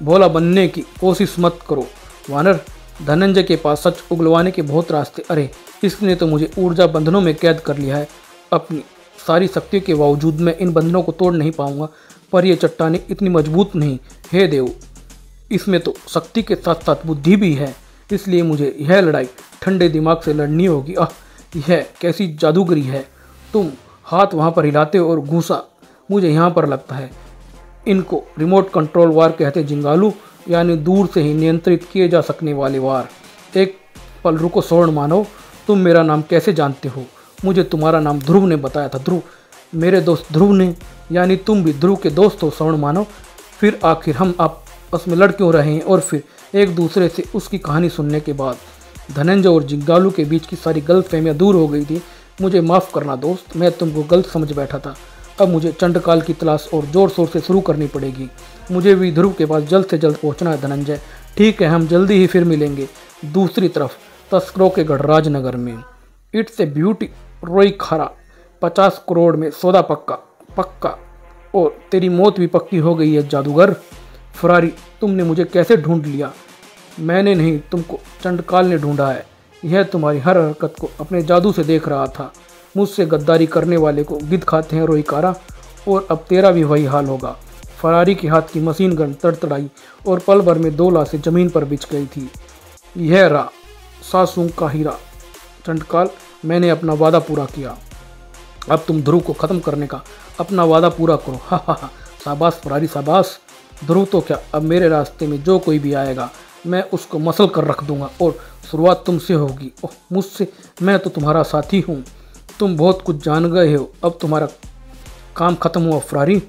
भोला बनने की कोशिश मत करो वानर, धनंजय के पास सच उगलवाने के बहुत रास्ते। अरे इसने तो मुझे ऊर्जा बंधनों में कैद कर लिया है। अपनी सारी शक्तियों के बावजूद मैं इन बंधनों को तोड़ नहीं पाऊंगा, पर यह चट्टानें इतनी मजबूत नहीं। हे देव, इसमें तो शक्ति के साथ साथ बुद्धि भी है, इसलिए मुझे यह लड़ाई ठंडे दिमाग से लड़नी होगी। यह कैसी जादूगरी है? तुम हाथ वहाँ पर हिलाते हो और घूसा मुझे यहाँ पर लगता है। इनको रिमोट कंट्रोल वार कहते जिंगालू, यानी दूर से ही नियंत्रित किए जा सकने वाले वार। एक पल रुको श्रवण मानव, तुम मेरा नाम कैसे जानते हो? मुझे तुम्हारा नाम ध्रुव ने बताया था। ध्रुव? मेरे दोस्त ध्रुव ने? यानी तुम भी ध्रुव के दोस्त हो श्रवण मानव? फिर आखिर हम आपस में लड़ क्यों रहे हैं? और फिर एक दूसरे से उसकी कहानी सुनने के बाद धनंजय और जिंगालू के बीच की सारी गलतफहमियां दूर हो गई थी। मुझे माफ़ करना दोस्त, मैं तुमको गलत समझ बैठा था। अब मुझे चंडकाल की तलाश और ज़ोर शोर से शुरू करनी पड़ेगी। मुझे भी ध्रुव के पास जल्द से जल्द पहुंचना है धनंजय। ठीक है, हम जल्दी ही फिर मिलेंगे। दूसरी तरफ तस्करों के गढ़ राजनगर में। इट्स ए ब्यूटी रोईकारा, 50 करोड़ में सौदा पक्का और तेरी मौत भी पक्की हो गई है जादूगर। फरारी, तुमने मुझे कैसे ढूंढ लिया? मैंने नहीं, तुमको चंडकाल ने ढूंढा है। यह तुम्हारी हर हरकत को अपने जादू से देख रहा था। मुझसे गद्दारी करने वाले को गिद्ध खाते हैं रोईकारा, और अब तेरा भी वही हाल होगा। फरारी के हाथ की मशीन गन तड़तड़ाई और पल भर में 2 लाशें जमीन पर बिछ गई थी। यह रहा सासुंग का हीरा। चंडकाल, मैंने अपना वादा पूरा किया। अब तुम ध्रुव को ख़त्म करने का अपना वादा पूरा करो। हा। शाबाश फरारी शाबाश। ध्रुव तो क्या, अब मेरे रास्ते में जो कोई भी आएगा मैं उसको मसल कर रख दूंगा और शुरुआत तुमसे होगी। ओह मुझसे? मैं तो तुम्हारा साथी हूँ। तुम बहुत कुछ जान गए हो। अब तुम्हारा काम खत्म हुआ फरारी।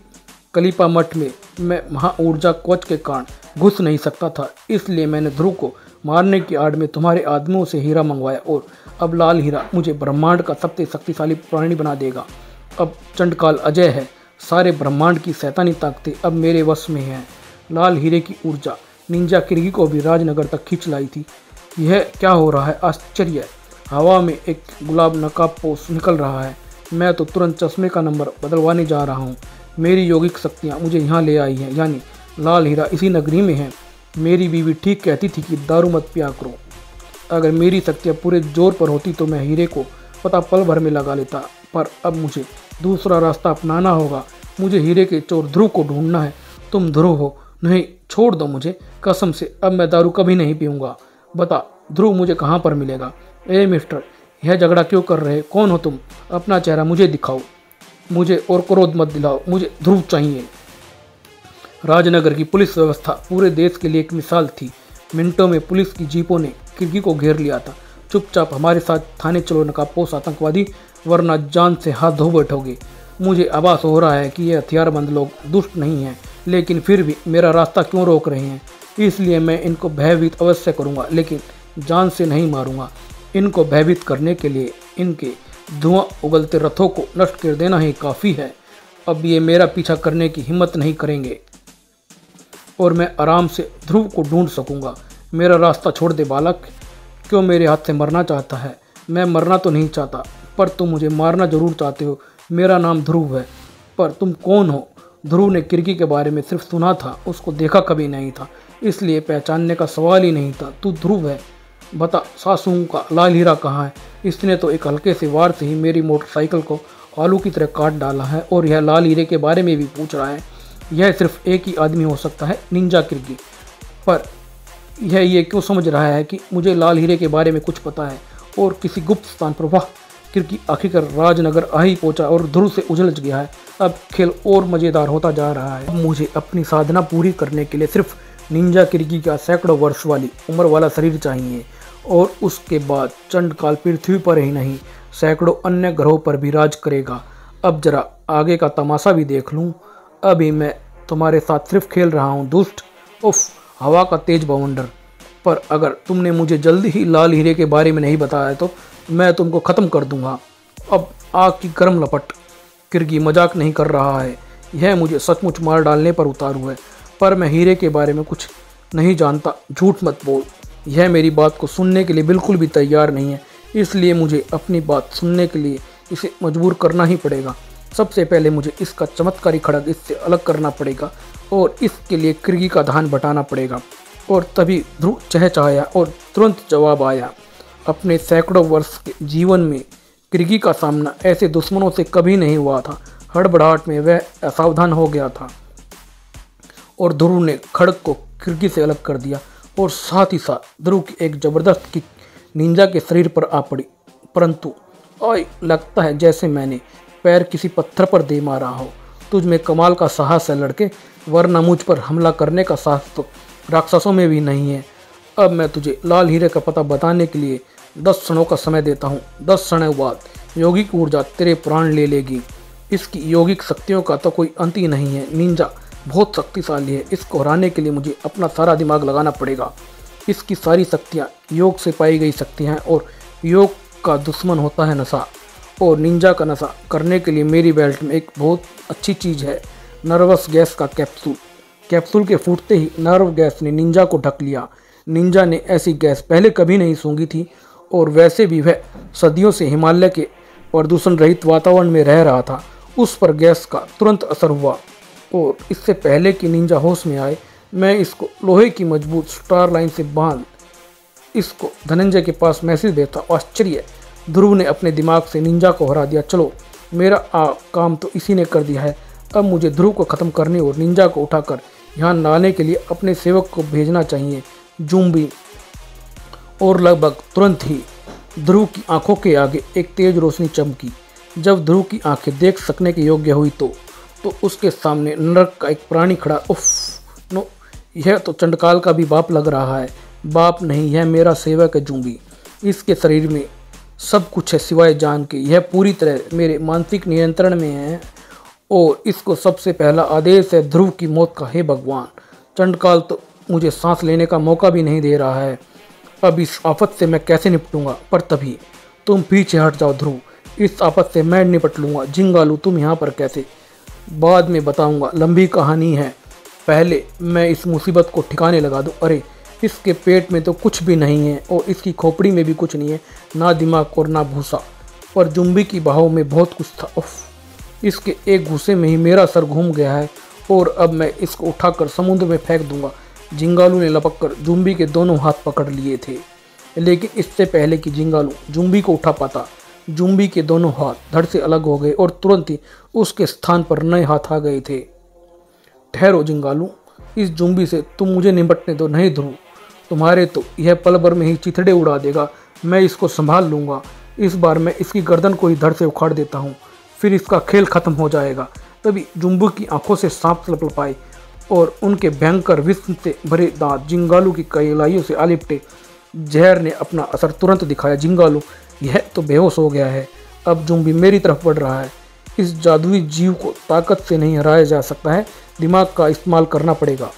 कलिपा मठ में मैं महा ऊर्जा कवच के कारण घुस नहीं सकता था, इसलिए मैंने ध्रुव को मारने की आड़ में तुम्हारे आदमियों से हीरा मंगवाया, और अब लाल हीरा मुझे ब्रह्मांड का सबसे शक्तिशाली प्राणी बना देगा। अब चंडकाल अजय है। सारे ब्रह्मांड की शैतानी ताकतें अब मेरे वश में हैं। लाल हीरे की ऊर्जा निंजा किरगी को भी राजनगर तक खींच लाई थी। यह क्या हो रहा है? आश्चर्य। हवा में एक गुलाब नकाबपोश निकल रहा है। मैं तो तुरंत चश्मे का नंबर बदलवाने जा रहा हूँ। मेरी यौगिक शक्तियाँ मुझे यहाँ ले आई हैं, यानी लाल हीरा इसी नगरी में है। मेरी बीवी ठीक कहती थी कि दारू मत पिया करो। अगर मेरी शक्तियाँ पूरे जोर पर होती तो मैं हीरे को पता पल भर में लगा लेता, पर अब मुझे दूसरा रास्ता अपनाना होगा। मुझे हीरे के चोर ध्रुव को ढूंढना है। तुम ध्रुव हो? नहीं, छोड़ दो मुझे, कसम से अब मैं दारू कभी नहीं पीऊँगा। बता ध्रुव मुझे कहाँ पर मिलेगा? ए मिस्टर, यह झगड़ा क्यों कर रहे? कौन हो तुम? अपना चेहरा मुझे दिखाओ। मुझे और क्रोध मत दिलाओ, मुझे ध्रुव चाहिए। राजनगर की पुलिस व्यवस्था पूरे देश के लिए एक मिसाल थी। मिनटों में पुलिस की जीपों ने किरगी को घेर लिया था। चुपचाप हमारे साथ थाने चलो नकाबपोश आतंकवादी, वरना जान से हाथ धो बैठोगे। मुझे आभास हो रहा है कि ये हथियारबंद लोग दुष्ट नहीं हैं, लेकिन फिर भी मेरा रास्ता क्यों रोक रहे हैं। इसलिए मैं इनको भयभीत अवश्य करूँगा, लेकिन जान से नहीं मारूंगा। इनको भयभीत करने के लिए इनके धुआं उगलते रथों को नष्ट कर देना ही काफ़ी है। अब ये मेरा पीछा करने की हिम्मत नहीं करेंगे और मैं आराम से ध्रुव को ढूंढ सकूंगा। मेरा रास्ता छोड़ दे बालक। क्यों मेरे हाथ से मरना चाहता है? मैं मरना तो नहीं चाहता, पर तुम मुझे मारना जरूर चाहते हो। मेरा नाम ध्रुव है, पर तुम कौन हो? ध्रुव ने किरगी के बारे में सिर्फ सुना था, उसको देखा कभी नहीं था, इसलिए पहचानने का सवाल ही नहीं था। तू ध्रुव है? बता, सासू का लाल हीरा कहाँ है? इसने तो एक हल्के से वार से ही मेरी मोटरसाइकिल को आलू की तरह काट डाला है, और यह लाल हीरे के बारे में भी पूछ रहा है। यह सिर्फ एक ही आदमी हो सकता है, निंजा किरगी। पर यह ये क्यों समझ रहा है कि मुझे लाल हीरे के बारे में कुछ पता है और किसी गुप्त स्थान पर वाह। किरगी आखिरकार राजनगर आ ही पहुंचा और ध्रुव से उलझ गया है। अब खेल और मज़ेदार होता जा रहा है। अब मुझे अपनी साधना पूरी करने के लिए सिर्फ निंजा किरगी का सैकड़ों वर्ष वाली उम्र वाला शरीर चाहिए, और उसके बाद चंडकाल पृथ्वी पर ही नहीं सैकड़ों अन्य ग्रहों पर भी राज करेगा। अब जरा आगे का तमाशा भी देख लूँ। अभी मैं तुम्हारे साथ सिर्फ खेल रहा हूँ दुष्ट। उफ, हवा का तेज बवंडर। पर अगर तुमने मुझे जल्दी ही लाल हीरे के बारे में नहीं बताया तो मैं तुमको ख़त्म कर दूंगा। अब आग की गर्म लपट। किरगी मजाक नहीं कर रहा है, यह मुझे सचमुच मार डालने पर उतारू है। पर मैं हीरे के बारे में कुछ नहीं जानता। झूठ मत बोल। यह मेरी बात को सुनने के लिए बिल्कुल भी तैयार नहीं है, इसलिए मुझे अपनी बात सुनने के लिए इसे मजबूर करना ही पड़ेगा। सबसे पहले मुझे इसका चमत्कारी खड़ग इससे अलग करना पड़ेगा, और इसके लिए किरगी का ध्यान बटाना पड़ेगा। और तभी ध्रुव चहचहाया और तुरंत जवाब आया। अपने सैकड़ों वर्ष के जीवन में किरगी का सामना ऐसे दुश्मनों से कभी नहीं हुआ था। हड़बड़ाहट में वह असावधान हो गया था और ध्रुव ने खड़ग को किरगी से अलग कर दिया, और साथ ही साथ ध्रुव की एक जबरदस्त किक निंजा के शरीर पर आ पड़ी। परंतु ओए, लगता है जैसे मैंने पैर किसी पत्थर पर दे मारा हो। तुझ में कमाल का साहस है लड़के, वरना मुझ पर हमला करने का साहस तो राक्षसों में भी नहीं है। अब मैं तुझे लाल हीरे का पता बताने के लिए 10 क्षणों का समय देता हूँ। 10 क्षणों बाद यौगिक ऊर्जा तेरे प्राण ले लेगी। इसकी यौगिक शक्तियों का तो कोई अंत ही नहीं है। निंजा बहुत शक्तिशाली है, इसको हराने के लिए मुझे अपना सारा दिमाग लगाना पड़ेगा। इसकी सारी शक्तियाँ योग से पाई गई शक्तियाँ हैं, और योग का दुश्मन होता है नशा, और निंजा का नशा करने के लिए मेरी बेल्ट में एक बहुत अच्छी चीज़ है, नर्वस गैस का कैप्सूल। कैप्सूल के फूटते ही नर्व गैस ने निंजा को ढक लिया। निंजा ने ऐसी गैस पहले कभी नहीं सूंघी थी, और वैसे भी वह सदियों से हिमालय के प्रदूषण रहित वातावरण में रह रहा था। उस पर गैस का तुरंत असर हुआ, और इससे पहले कि निंजा होश में आए, मैं इसको लोहे की मजबूत स्टार लाइन से बांध इसको धनंजय के पास मैसेज देता। आश्चर्य, ध्रुव ने अपने दिमाग से निंजा को हरा दिया। चलो, मेरा काम तो इसी ने कर दिया है। अब मुझे ध्रुव को ख़त्म करने और निंजा को उठाकर यहाँ लाने के लिए अपने सेवक को भेजना चाहिए, जुम्बी। और लगभग तुरंत ही ध्रुव की आंखों के आगे एक तेज रोशनी चमकी। जब ध्रुव की आंखें देख सकने के योग्य हुई तो उसके सामने नरक का एक प्राणी खड़ा। उफ नो, यह तो चंडकाल का भी बाप लग रहा है। बाप नहीं, यह मेरा सेवक है जुम्बी। इसके शरीर में सब कुछ है सिवाय जान के। यह पूरी तरह मेरे मानसिक नियंत्रण में है, और इसको सबसे पहला आदेश है ध्रुव की मौत का। हे भगवान, चंडकाल तो मुझे सांस लेने का मौका भी नहीं दे रहा है। अब इस आफत से मैं कैसे निपटूंगा? पर तभी तुम पीछे हट जाओ ध्रुव, इस आफत से मैं निपट लूँगा। जिंगालू, तुम यहाँ पर कैसे? बाद में बताऊँगा, लंबी कहानी है। पहले मैं इस मुसीबत को ठिकाने लगा दूँ। अरे, इसके पेट में तो कुछ भी नहीं है, और इसकी खोपड़ी में भी कुछ नहीं है, ना दिमाग और ना भूसा। पर जुम्बी की बाहों में बहुत कुछ था। उफ, इसके एक घूसे में ही मेरा सर घूम गया है, और अब मैं इसको उठाकर समुद्र में फेंक दूंगा। जिंगालू ने लपक कर जुम्बी के दोनों हाथ पकड़ लिए थे, लेकिन इससे पहले कि जिंगालू जुम्बी को उठा पाता, जुम्बी के दोनों हाथ धड़ से अलग हो गए, और तुरंत ही उसके स्थान पर नए हाथ आ गए थे। ठहरो जिंगालू, इस जुम्बी से तुम मुझे निपटने दो। नहीं ध्रुव, तुम्हारे तो यह पल भर में ही चिथड़े उड़ा देगा। मैं इसको संभाल लूँगा। इस बार मैं इसकी गर्दन को ही धड़ से उखाड़ देता हूँ। फिर इसका खेल खत्म हो जाएगा। तभी जुम्बू की आंखों से सांप लपलपाए और उनके भयंकर विष से भरे दांत जिंगालू की कलाइयों से आ लिपटे। जहर ने अपना असर तुरंत दिखाया। जिंगालू यह तो बेहोश हो गया है, अब जुम्बी मेरी तरफ बढ़ रहा है। इस जादुई जीव को ताकत से नहीं हराया जा सकता है, दिमाग का इस्तेमाल करना पड़ेगा।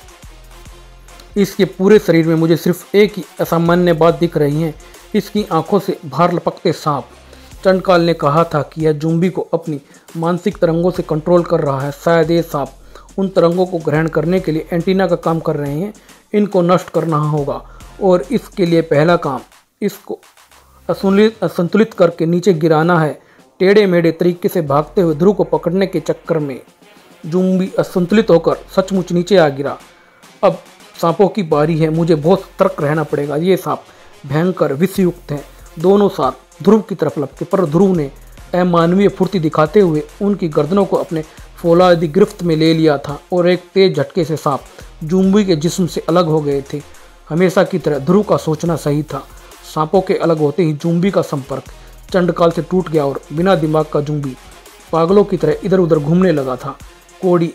इसके पूरे शरीर में मुझे सिर्फ एक ही असामान्य बात दिख रही है, इसकी आंखों से बाहर लपकते सांप। चंडकाल ने कहा था कि यह जुम्बी को अपनी मानसिक तरंगों से कंट्रोल कर रहा है। शायद ये सांप उन तरंगों को ग्रहण करने के लिए एंटीना का काम कर रहे हैं। इनको नष्ट करना होगा और इसके लिए पहला काम इसको असंतुलित करके नीचे गिराना है। टेढ़े मेढ़े तरीके से भागते हुए ध्रुव को पकड़ने के चक्कर में जुम्बी असंतुलित होकर सचमुच नीचे आ गिरा। अब सांपों की बारी है, मुझे बहुत सतर्क रहना पड़ेगा। ये सांप भयंकर विषयुक्त हैं। दोनों सांप ध्रुव की तरफ लपके, पर ध्रुव ने अमानवीय फुर्ती दिखाते हुए उनकी गर्दनों को अपने फौलादी गिरफ्त में ले लिया था और एक तेज झटके से सांप जुम्बी के जिस्म से अलग हो गए थे। हमेशा की तरह ध्रुव का सोचना सही था। सांपों के अलग होते ही जुम्बी का संपर्क चंडकाल से टूट गया और बिना दिमाग का जुम्बी पागलों की तरह इधर उधर घूमने लगा था। कोड़ी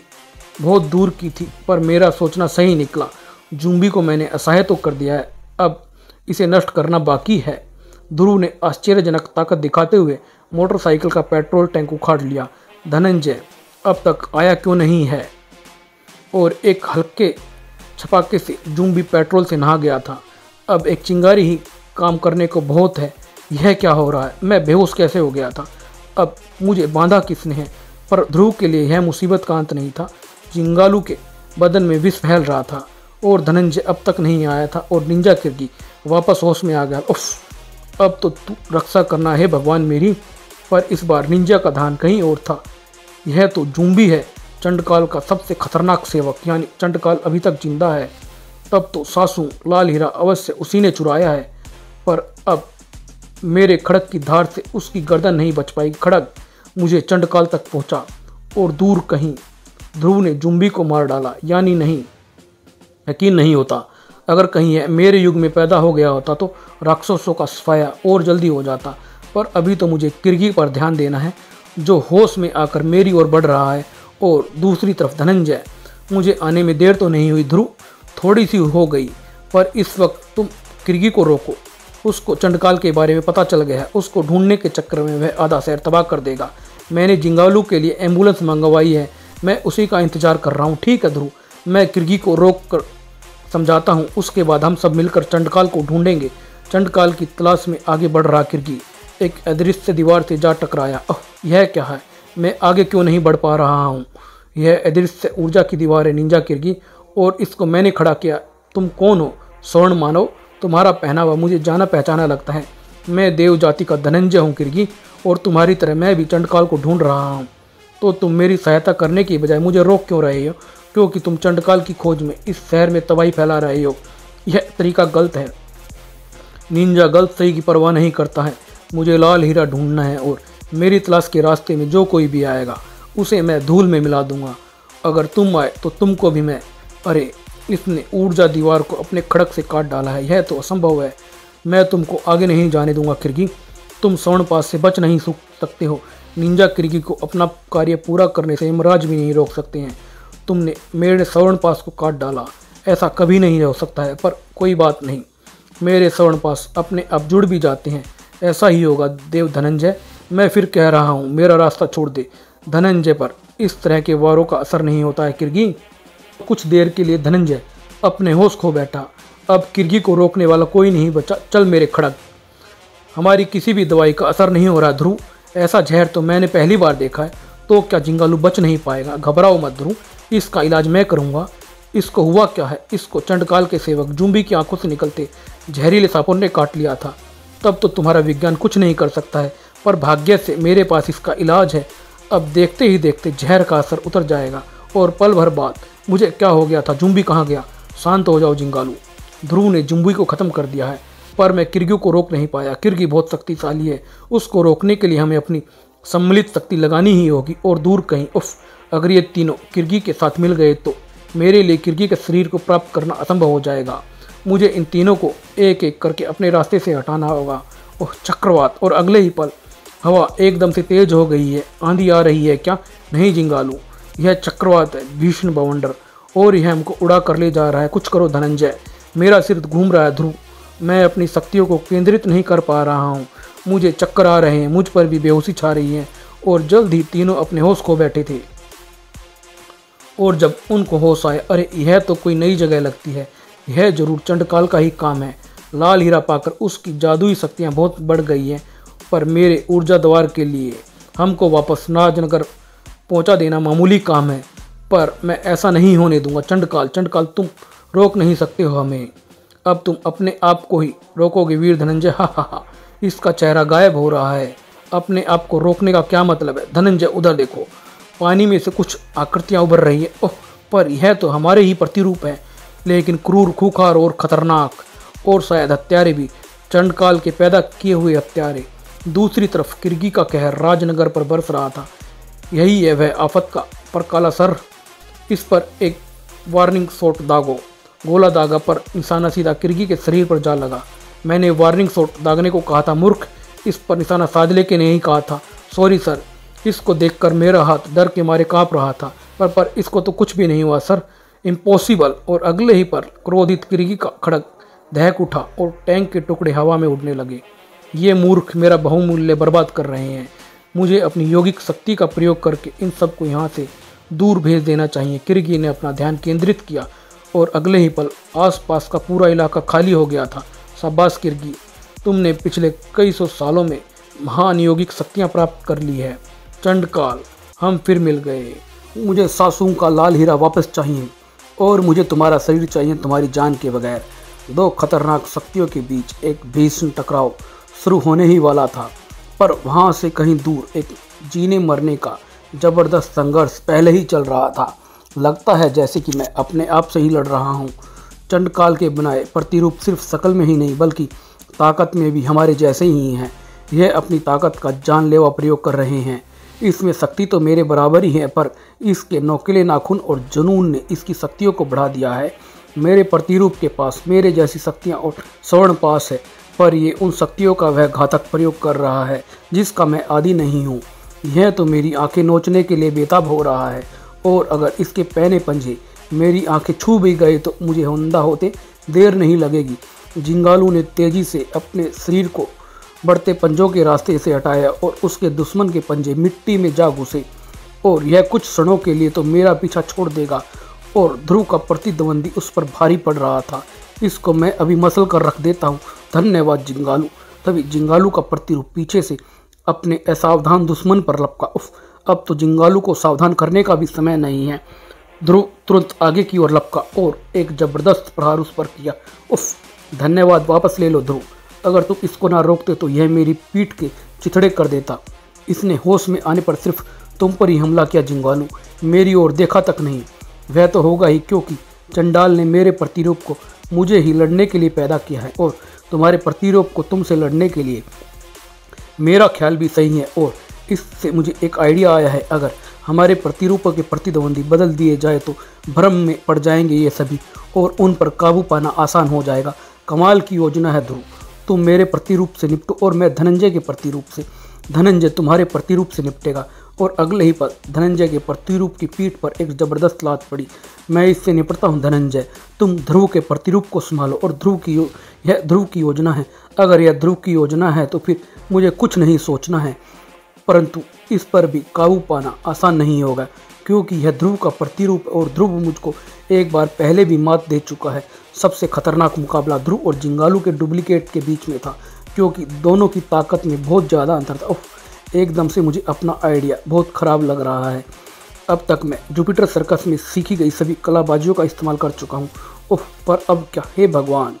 बहुत दूर की थी, पर मेरा सोचना सही निकला। जुम्बी को मैंने असहाय तो कर दिया है, अब इसे नष्ट करना बाकी है। ध्रुव ने आश्चर्यजनक ताकत दिखाते हुए मोटरसाइकिल का पेट्रोल टैंक उखाड़ लिया। धनंजय अब तक आया क्यों नहीं है? और एक हल्के छपाके से जुम्बी पेट्रोल से नहा गया था। अब एक चिंगारी ही काम करने को बहुत है। यह क्या हो रहा है? मैं बेहोश कैसे हो गया था? अब मुझे बांधा किसने है? पर ध्रुव के लिए यह मुसीबत का अंत नहीं था। जिंगालू के बदन में विष फैल रहा था और धनंजय अब तक नहीं आया था और निंजा किर्गी वापस होश में आ गया। उफ, अब तो तू रक्षा करना है भगवान मेरी। पर इस बार निंजा का ध्यान कहीं और था। यह तो जुम्बी है, चंडकाल का सबसे खतरनाक सेवक, यानी चंडकाल अभी तक जिंदा है। तब तो सासू लाल हीरा अवश्य उसी ने चुराया है, पर अब मेरे खड़ग की धार से उसकी गर्दन नहीं बच पाई। खड़ग मुझे चंडकाल तक पहुंचा और दूर कहीं ध्रुव ने जुम्बी को मार डाला, यानी नहीं। यकीन नहीं होता, अगर कहीं यह मेरे युग में पैदा हो गया होता तो राक्षसों का सफाया और जल्दी हो जाता। पर अभी तो मुझे किर्गी पर ध्यान देना है, जो होश में आकर मेरी ओर बढ़ रहा है। और दूसरी तरफ धनंजय, मुझे आने में देर तो नहीं हुई ध्रुव, थोड़ी सी हो गई, पर इस वक्त तुम किर्गी को रोको। उसको चंडकाल के बारे में पता चल गया है, उसको ढूंढने के चक्कर में वह आधा शहर तबाह कर देगा। मैंने जिंगालू के लिए एम्बुलेंस मंगवाई है, मैं उसी का इंतजार कर रहा हूँ। ठीक है ध्रुव, मैं किर्गी को रोक कर समझाता हूँ, उसके बाद हम सब मिलकर चंडकाल को ढूंढेंगे। चंडकाल की तलाश में आगे बढ़ रहा किर्गी एक अदृश्य दीवार से जा टकराया। ओह, यह क्या है? मैं आगे क्यों नहीं बढ़ पा रहा हूँ? यह अदृश्य ऊर्जा की दीवार है निंजा किर्गी, और इसको मैंने खड़ा किया। तुम कौन हो? स्वर्ण मानव, तुम्हारा पहनावा मुझे जाना पहचाना लगता है। मैं देव जाति का धनंजय हूँ किर्गी, और तुम्हारी तरह मैं भी चंडकाल को ढूंढ रहा हूँ। तो तुम मेरी सहायता करने की बजाय मुझे रोक क्यों रहे हो? क्योंकि तुम चंडकाल की खोज में इस शहर में तबाही फैला रहे हो। यह तरीका गलत है। निंजा गलत सही की परवाह नहीं करता है। मुझे लाल हीरा ढूंढना है और मेरी तलाश के रास्ते में जो कोई भी आएगा उसे मैं धूल में मिला दूंगा। अगर तुम आए तो तुमको भी मैं। अरे, इसने ऊर्जा दीवार को अपने खड़क से काट डाला है। यह तो असंभव है। मैं तुमको आगे नहीं जाने दूंगा किर्गी। तुम स्वर्ण पास से बच नहीं सकते हो। निंजा किर्गी को अपना कार्य पूरा करने से यमराज भी नहीं रोक सकते हैं। तुमने मेरे स्वर्ण पास को काट डाला, ऐसा कभी नहीं हो सकता है। पर कोई बात नहीं, मेरे स्वर्ण पास अपने आप जुड़ भी जाते हैं। ऐसा ही होगा देव धनंजय। मैं फिर कह रहा हूँ, मेरा रास्ता छोड़ दे। धनंजय पर इस तरह के वारों का असर नहीं होता है किर्गी। कुछ देर के लिए धनंजय अपने होश खो बैठा। अब किर्गी को रोकने वाला कोई नहीं बचा। चल मेरे खड़ग, हमारी किसी भी दवाई का असर नहीं हो रहा ध्रुव। ऐसा जहर तो मैंने पहली बार देखा है। तो क्या जिंगालू बच नहीं पाएगा? घबराओ मत ध्रुव, इसका इलाज मैं करूँगा। इसको हुआ क्या है? इसको चंडकाल के सेवक जुम्बी की आंखों से निकलते जहरीले सांपों ने काट लिया था। तब तो तुम्हारा विज्ञान कुछ नहीं कर सकता है, पर भाग्य से मेरे पास इसका इलाज है। अब देखते ही देखते जहर का असर उतर जाएगा और पल भर बाद मुझे क्या हो गया था? जुम्बी कहाँ गया? शांत हो जाओ जिंगालू। ध्रुव ने जुम्बी को ख़त्म कर दिया है, पर मैं किर्गी को रोक नहीं पाया। किर्गी बहुत शक्तिशाली है, उसको रोकने के लिए हमें अपनी सम्मिलित शक्ति लगानी ही होगी। और दूर कहीं, उफ, अगर ये तीनों किर्गी के साथ मिल गए तो मेरे लिए किर्गी के शरीर को प्राप्त करना असंभव हो जाएगा। मुझे इन तीनों को एक एक करके अपने रास्ते से हटाना होगा। ओह चक्रवात! और अगले ही पल हवा एकदम से तेज हो गई है। आंधी आ रही है क्या? नहीं जिंगालू, यह चक्रवात है, भीषण बवंडर, और यह हमको उड़ा कर ले जा रहा है। कुछ करो धनंजय, मेरा सिर घूम रहा है ध्रुव, मैं अपनी शक्तियों को केंद्रित नहीं कर पा रहा हूँ। मुझे चक्कर आ रहे हैं, मुझ पर भी बेहोशी छा रही है। और जल्द ही तीनों अपने होश खो बैठे थे। और जब उनको होश आए, अरे यह तो कोई नई जगह लगती है, यह जरूर चंडकाल का ही काम है। लाल हीरा पाकर उसकी जादुई शक्तियाँ बहुत बढ़ गई हैं, पर मेरे ऊर्जा द्वार के लिए हमको वापस राजनगर पहुंचा देना मामूली काम है। पर मैं ऐसा नहीं होने दूंगा। चंडकाल तुम रोक नहीं सकते हो हमें। अब तुम अपने आप को ही रोकोगे वीर धनंजय। हा हा हा। इसका चेहरा गायब हो रहा है। अपने आप को रोकने का क्या मतलब है? धनंजय उधर देखो, पानी में से कुछ आकृतियां उभर रही है। ओह, पर यह तो हमारे ही प्रतिरूप है, लेकिन क्रूर, खूंखार और खतरनाक, और शायद हत्यारे भी, चंडकाल के पैदा किए हुए हत्यारे। दूसरी तरफ किर्गी का कहर राजनगर पर बरस रहा था। यही है वह आफत का पर काला सर। इस पर एक वार्निंग शॉट दागो। गोला दागा, पर निशाना सीधा किर्गी के शरीर पर जा लगा। मैंने वार्निंग शॉट दागने को कहा था मूर्ख, इस पर निशाना साधले के नहीं कहा था। Sorry sir. इसको देखकर मेरा हाथ डर के मारे कांप रहा था। पर इसको तो कुछ भी नहीं हुआ सर, इम्पॉसिबल। और अगले ही पर क्रोधित किर्गी का खड़ग दहक उठा और टैंक के टुकड़े हवा में उड़ने लगे। ये मूर्ख मेरा बहुमूल्य बर्बाद कर रहे हैं। मुझे अपनी योगिक शक्ति का प्रयोग करके इन सबको यहाँ से दूर भेज देना चाहिए। किर्गी ने अपना ध्यान केंद्रित किया और अगले ही पल आसपास का पूरा इलाका खाली हो गया था। शाबाश किर्गी, तुमने पिछले कई सौ सालों में महान योगिक शक्तियाँ प्राप्त कर ली है। चंडकाल, हम फिर मिल गए। मुझे सासू का लाल हीरा वापस चाहिए, और मुझे तुम्हारा शरीर चाहिए तुम्हारी जान के बगैर। दो खतरनाक शक्तियों के बीच एक भीषण टकराव शुरू होने ही वाला था, पर वहाँ से कहीं दूर एक जीने मरने का जबरदस्त संघर्ष पहले ही चल रहा था। लगता है जैसे कि मैं अपने आप से ही लड़ रहा हूँ। चंडकाल के बनाए प्रतिरूप सिर्फ शकल में ही नहीं बल्कि ताकत में भी हमारे जैसे ही हैं। यह अपनी ताकत का जानलेवा प्रयोग कर रहे हैं। इसमें शक्ति तो मेरे बराबर ही है, पर इसके नौकीले नाखून और जुनून ने इसकी शक्तियों को बढ़ा दिया है। मेरे प्रतिरूप के पास मेरे जैसी शक्तियाँ और स्वर्ण पास है, पर ये उन शक्तियों का वह घातक प्रयोग कर रहा है जिसका मैं आदी नहीं हूँ। यह तो मेरी आंखें नोचने के लिए बेताब हो रहा है, और अगर इसके पैने पंजे मेरी आंखें छू भी गए तो मुझे होंदा होते देर नहीं लगेगी। जिंगालू ने तेजी से अपने शरीर को बढ़ते पंजों के रास्ते से हटाया और उसके दुश्मन के पंजे मिट्टी में जा घुसे, और यह कुछ क्षणों के लिए तो मेरा पीछा छोड़ देगा। और ध्रुव का प्रतिद्वंदी उस पर भारी पड़ रहा था। इसको मैं अभी मसल कर रख देता हूँ। धन्यवाद जिंगालू। तभी जिंगालू का प्रतिरूप पीछे से अपने असावधान दुश्मन पर लपका। उफ, अब तो जिंगालू को सावधान करने का भी समय नहीं है। ध्रुव तुरंत आगे की ओर लपका और एक जबरदस्त प्रहार उस पर किया। उफ, धन्यवाद, वापस ले लो ध्रुव। अगर तुम इसको ना रोकते तो यह मेरी पीठ के चिथड़े कर देता। इसने होश में आने पर सिर्फ तुम पर ही हमला किया जिंगालू, मेरी ओर देखा तक नहीं। वह तो होगा ही, क्योंकि चंडाल ने मेरे प्रतिरूप को मुझे ही लड़ने के लिए पैदा किया है, और तुम्हारे प्रतिरूप को तुमसे लड़ने के लिए। मेरा ख्याल भी सही है, और इससे मुझे एक आइडिया आया है। अगर हमारे प्रतिरूपों के प्रतिद्वंदी बदल दिए जाए तो भ्रम में पड़ जाएंगे ये सभी, और उन पर काबू पाना आसान हो जाएगा। कमाल की योजना है ध्रुव। तुम मेरे प्रतिरूप से निपटो और मैं धनंजय के प्रतिरूप से। धनंजय तुम्हारे प्रतिरूप से निपटेगा। और अगले ही पल धनंजय के प्रतिरूप की पीठ पर एक जबरदस्त लात पड़ी। मैं इससे निपटता हूँ धनंजय, तुम ध्रुव के प्रतिरूप को संभालो। और यह ध्रुव की योजना है। अगर यह ध्रुव की योजना है तो फिर मुझे कुछ नहीं सोचना है, परंतु इस पर भी काबू पाना आसान नहीं होगा, क्योंकि यह ध्रुव का प्रतिरूप और ध्रुव मुझको एक बार पहले भी मात दे चुका है। सबसे खतरनाक मुकाबला ध्रुव और जिंगालू के डुप्लीकेट के बीच में था, क्योंकि दोनों की ताकत में बहुत ज़्यादा अंतर था। एकदम से मुझे अपना आइडिया बहुत ख़राब लग रहा है। अब तक मैं जुपिटर सर्कस में सीखी गई सभी कलाबाजियों का इस्तेमाल कर चुका हूँ। पर अब क्या, हे भगवान,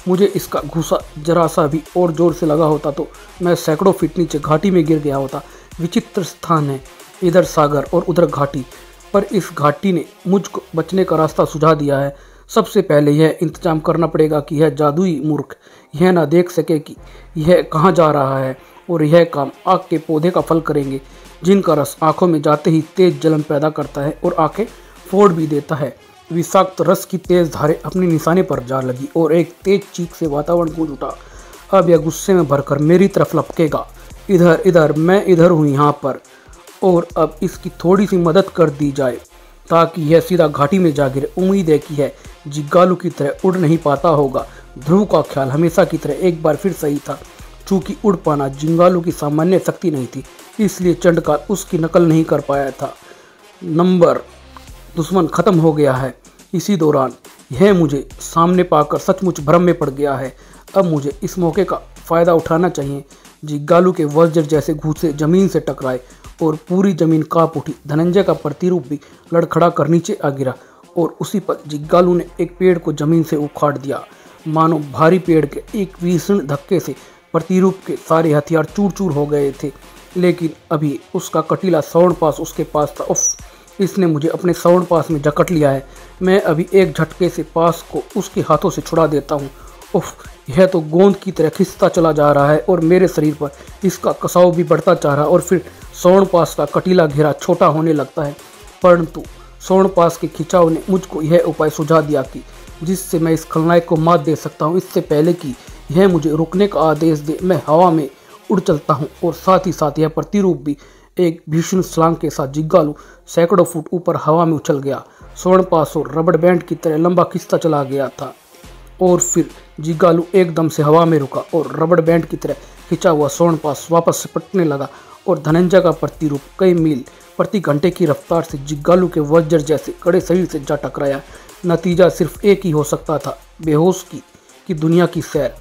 मुझे इसका घूसा जरा सा भी और ज़ोर से लगा होता तो मैं सैकड़ों फीट नीचे घाटी में गिर गया होता। विचित्र स्थान है, इधर सागर और उधर घाटी, पर इस घाटी ने मुझको बचने का रास्ता सुझा दिया है। सबसे पहले यह इंतजाम करना पड़ेगा कि यह जादुई मूर्ख यह ना देख सके कि यह कहाँ जा रहा है, और यह काम आग के पौधे का फल करेंगे, जिनका रस आँखों में जाते ही तेज जलन पैदा करता है और आँखें फोड़ भी देता है। विषाक्त रस की तेज धारें अपने निशाने पर जा लगी और एक तेज चीख से वातावरण गूंज उठा। अब यह गुस्से में भरकर मेरी तरफ लपकेगा। इधर इधर, मैं इधर हूँ यहाँ पर, और अब इसकी थोड़ी सी मदद कर दी जाए ताकि यह सीधा घाटी में जा गिरे। उम्मीद है कि यह जिगालू की तरह उड़ नहीं पाता होगा। ध्रुव का ख्याल हमेशा की तरह एक बार फिर सही था। चूंकि उड़ पाना जिंगालू की सामान्य शक्ति नहीं थी, इसलिए चंडकाल उसकी नकल नहीं कर पाया था। नंबर दुश्मन खत्म हो गया है। इसी दौरान यह मुझे सामने पाकर सचमुच भ्रम में पड़ गया है। अब मुझे इस मौके का फ़ायदा उठाना चाहिए। जिगालू के वज्र जैसे घूंसे जमीन से टकराए और पूरी जमीन कांप उठी। धनंजय का प्रतिरूप भी लड़खड़ा कर नीचे आ गिरा और उसी पर जिगालू ने एक पेड़ को जमीन से उखाड़ दिया। मानो भारी पेड़ के एक भीषण धक्के से प्रतिरूप के सारे हथियार चूर चूर हो गए थे। लेकिन अभी उसका कटीला स्वर्ण पास उसके पास था। उफ, इसने मुझे अपने स्वर्ण पास में जकड़ लिया है। मैं अभी एक झटके से पास को उसके हाथों से छुड़ा देता हूँ। उफ, यह तो गोंद की तरह खिंचता चला जा रहा है और मेरे शरीर पर इसका कसाव भी बढ़ता जा रहा है और फिर स्वर्ण पास का कटीला घेरा छोटा होने लगता है। परंतु स्वर्ण पास के खिंचाव ने मुझको यह उपाय सुझा दिया कि जिससे मैं इस खलनायक को मात दे सकता हूँ। इससे पहले कि यह मुझे रुकने का आदेश दे, मैं हवा में उड़ चलता हूँ और साथ ही साथ यह प्रतिरूप भी एक भीषण छलांग के साथ जिगालू सैकड़ों फुट ऊपर हवा में उछल गया। स्वर्ण पास और रबड़ बैंड की तरह लंबा खिंचता चला गया था और फिर जिगालू एकदम से हवा में रुका और रबड़ बैंड की तरह खिंचा हुआ स्वर्ण पास वापस सिपटने लगा और धनंजय का प्रतिरूप कई मील प्रति घंटे की रफ्तार से जिगालू के वज्र जैसे कड़े शरीर से जा टकराया। नतीजा सिर्फ एक ही हो सकता था, बेहोश की दुनिया की सैर।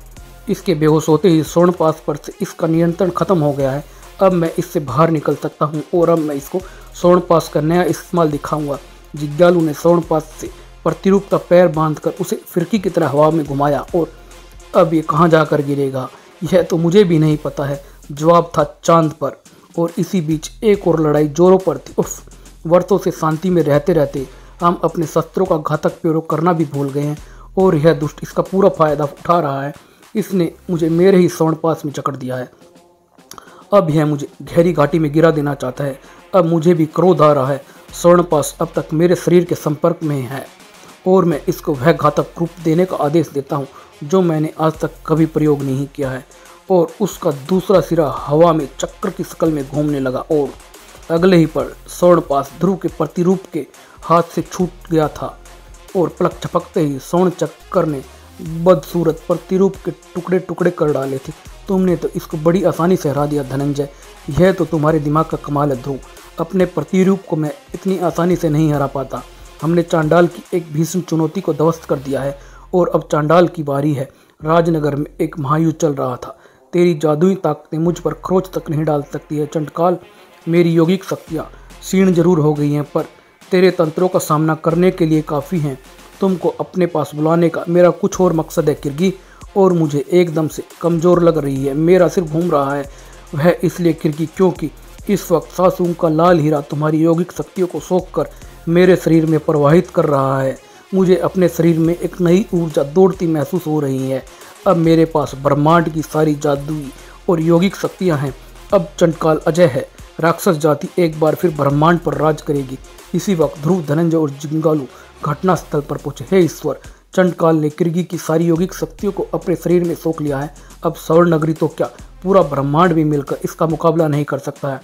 इसके बेहोश होते ही स्वर्ण पास पर से इसका नियंत्रण खत्म हो गया है। अब मैं इससे बाहर निकल सकता हूँ और अब मैं इसको स्वर्ण पास का नया इस्तेमाल दिखाऊंगा। जिगालू ने स्वर्ण पास से प्रतिरूप का पैर बांधकर उसे फिरकी की तरह हवा में घुमाया और अब ये कहाँ जाकर गिरेगा यह तो मुझे भी नहीं पता है। जवाब था चांद पर। और इसी बीच एक और लड़ाई जोरों पर थी। उफ, वर्षों से शांति में रहते रहते हम अपने शस्त्रों का घातक प्रयोग करना भी भूल गए हैं और यह दुष्ट इसका पूरा फायदा उठा रहा है। इसने मुझे मेरे ही स्वर्ण पास में जकड़ दिया है। अब यह मुझे गहरी घाटी में गिरा देना चाहता है। अब मुझे भी क्रोध आ रहा है। स्वर्ण पास अब तक मेरे शरीर के संपर्क में है और मैं इसको वह घातक रूप देने का आदेश देता हूँ जो मैंने आज तक कभी प्रयोग नहीं किया है। और उसका दूसरा सिरा हवा में चक्र की शक्ल में घूमने लगा और अगले ही पर स्वर्ण पास ध्रुव के प्रतिरूप के हाथ से छूट गया था और पलक झपकते ही स्वर्ण चक्कर ने बदसूरत प्रतिरूप के टुकड़े टुकड़े कर डाले थे। तुमने तो इसको बड़ी आसानी से हरा दिया धनंजय। यह तो तुम्हारे दिमाग का कमाल है ध्रुव। अपने प्रतिरूप को मैं इतनी आसानी से नहीं हरा पाता। हमने चांडाल की एक भीषण चुनौती को ध्वस्त कर दिया है और अब चांडाल की बारी है। राजनगर में एक महायुद्ध चल रहा था। तेरी जादुई ताकतें मुझ पर खरोच तक नहीं डाल सकती है चंडकाल। मेरी योगिक शक्तियाँ क्षीण जरूर हो गई हैं पर तेरे तंत्रों का सामना करने के लिए काफ़ी हैं। तुमको अपने पास बुलाने का मेरा कुछ और मकसद है किरगी, और मुझे एकदम से कमज़ोर लग रही है। मेरा सिर घूम रहा है। वह इसलिए किरगी क्योंकि इस वक्त सासुम का लाल हीरा तुम्हारी यौगिक शक्तियों को सोख कर मेरे शरीर में प्रवाहित कर रहा है। मुझे अपने शरीर में एक नई ऊर्जा दौड़ती महसूस हो रही है। अब मेरे पास ब्रह्मांड की सारी जादुई और यौगिक शक्तियां हैं। अब चंडकाल अजय है। राक्षस जाति एक बार फिर ब्रह्मांड पर राज करेगी। इसी वक्त ध्रुव, धनंजय और जिंगालू घटनास्थल पर पहुंचे। हे ईश्वर, चंडकाल ने किरगी की सारी यौगिक शक्तियों को अपने शरीर में सोख लिया है। अब स्वर्ण नगरी तो क्या, पूरा ब्रह्मांड भी मिलकर इसका मुकाबला नहीं कर सकता है।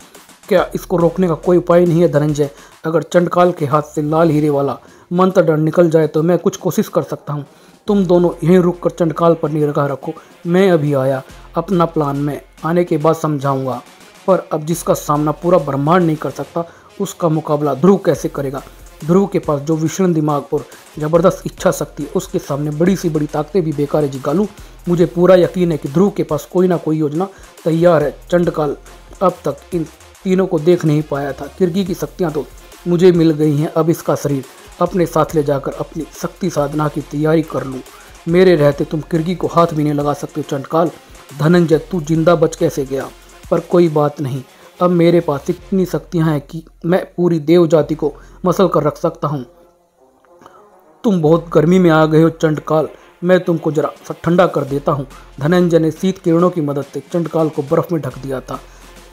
क्या इसको रोकने का कोई उपाय नहीं है धनंजय? अगर चंडकाल के हाथ से लाल हीरे वाला मंत्र डंड निकल जाए तो मैं कुछ कोशिश कर सकता हूँ। तुम दोनों यहीं रुककर चंडकाल पर निगाह रखो। मैं अभी आया। अपना प्लान मैं आने के बाद समझाऊंगा। पर अब जिसका सामना पूरा ब्रह्मांड नहीं कर सकता उसका मुकाबला ध्रुव कैसे करेगा? ध्रुव के पास जो विषण दिमाग और ज़बरदस्त इच्छा शक्ति है उसके सामने बड़ी सी बड़ी ताकतें भी बेकार है जिगालू। मुझे पूरा यकीन है कि ध्रुव के पास कोई ना कोई योजना तैयार है। चंडकाल अब तक इन तीनों को देख नहीं पाया था। किरगी की शक्तियाँ तो मुझे मिल गई हैं। अब इसका शरीर अपने साथ ले जाकर अपनी शक्ति साधना की तैयारी कर लूँ। मेरे रहते तुम किरगी को हाथ भी नहीं लगा सकते चंडकाल। धनंजय, तू जिंदा बच कैसे गया? पर कोई बात नहीं, अब मेरे पास इतनी शक्तियाँ हैं कि मैं पूरी देव जाति को मसल कर रख सकता हूँ। तुम बहुत गर्मी में आ गए हो चंडकाल, मैं तुमको जरा सा ठंडा कर देता हूँ। धनंजय ने शीत किरणों की मदद से चंडकाल को बर्फ में ढक दिया था।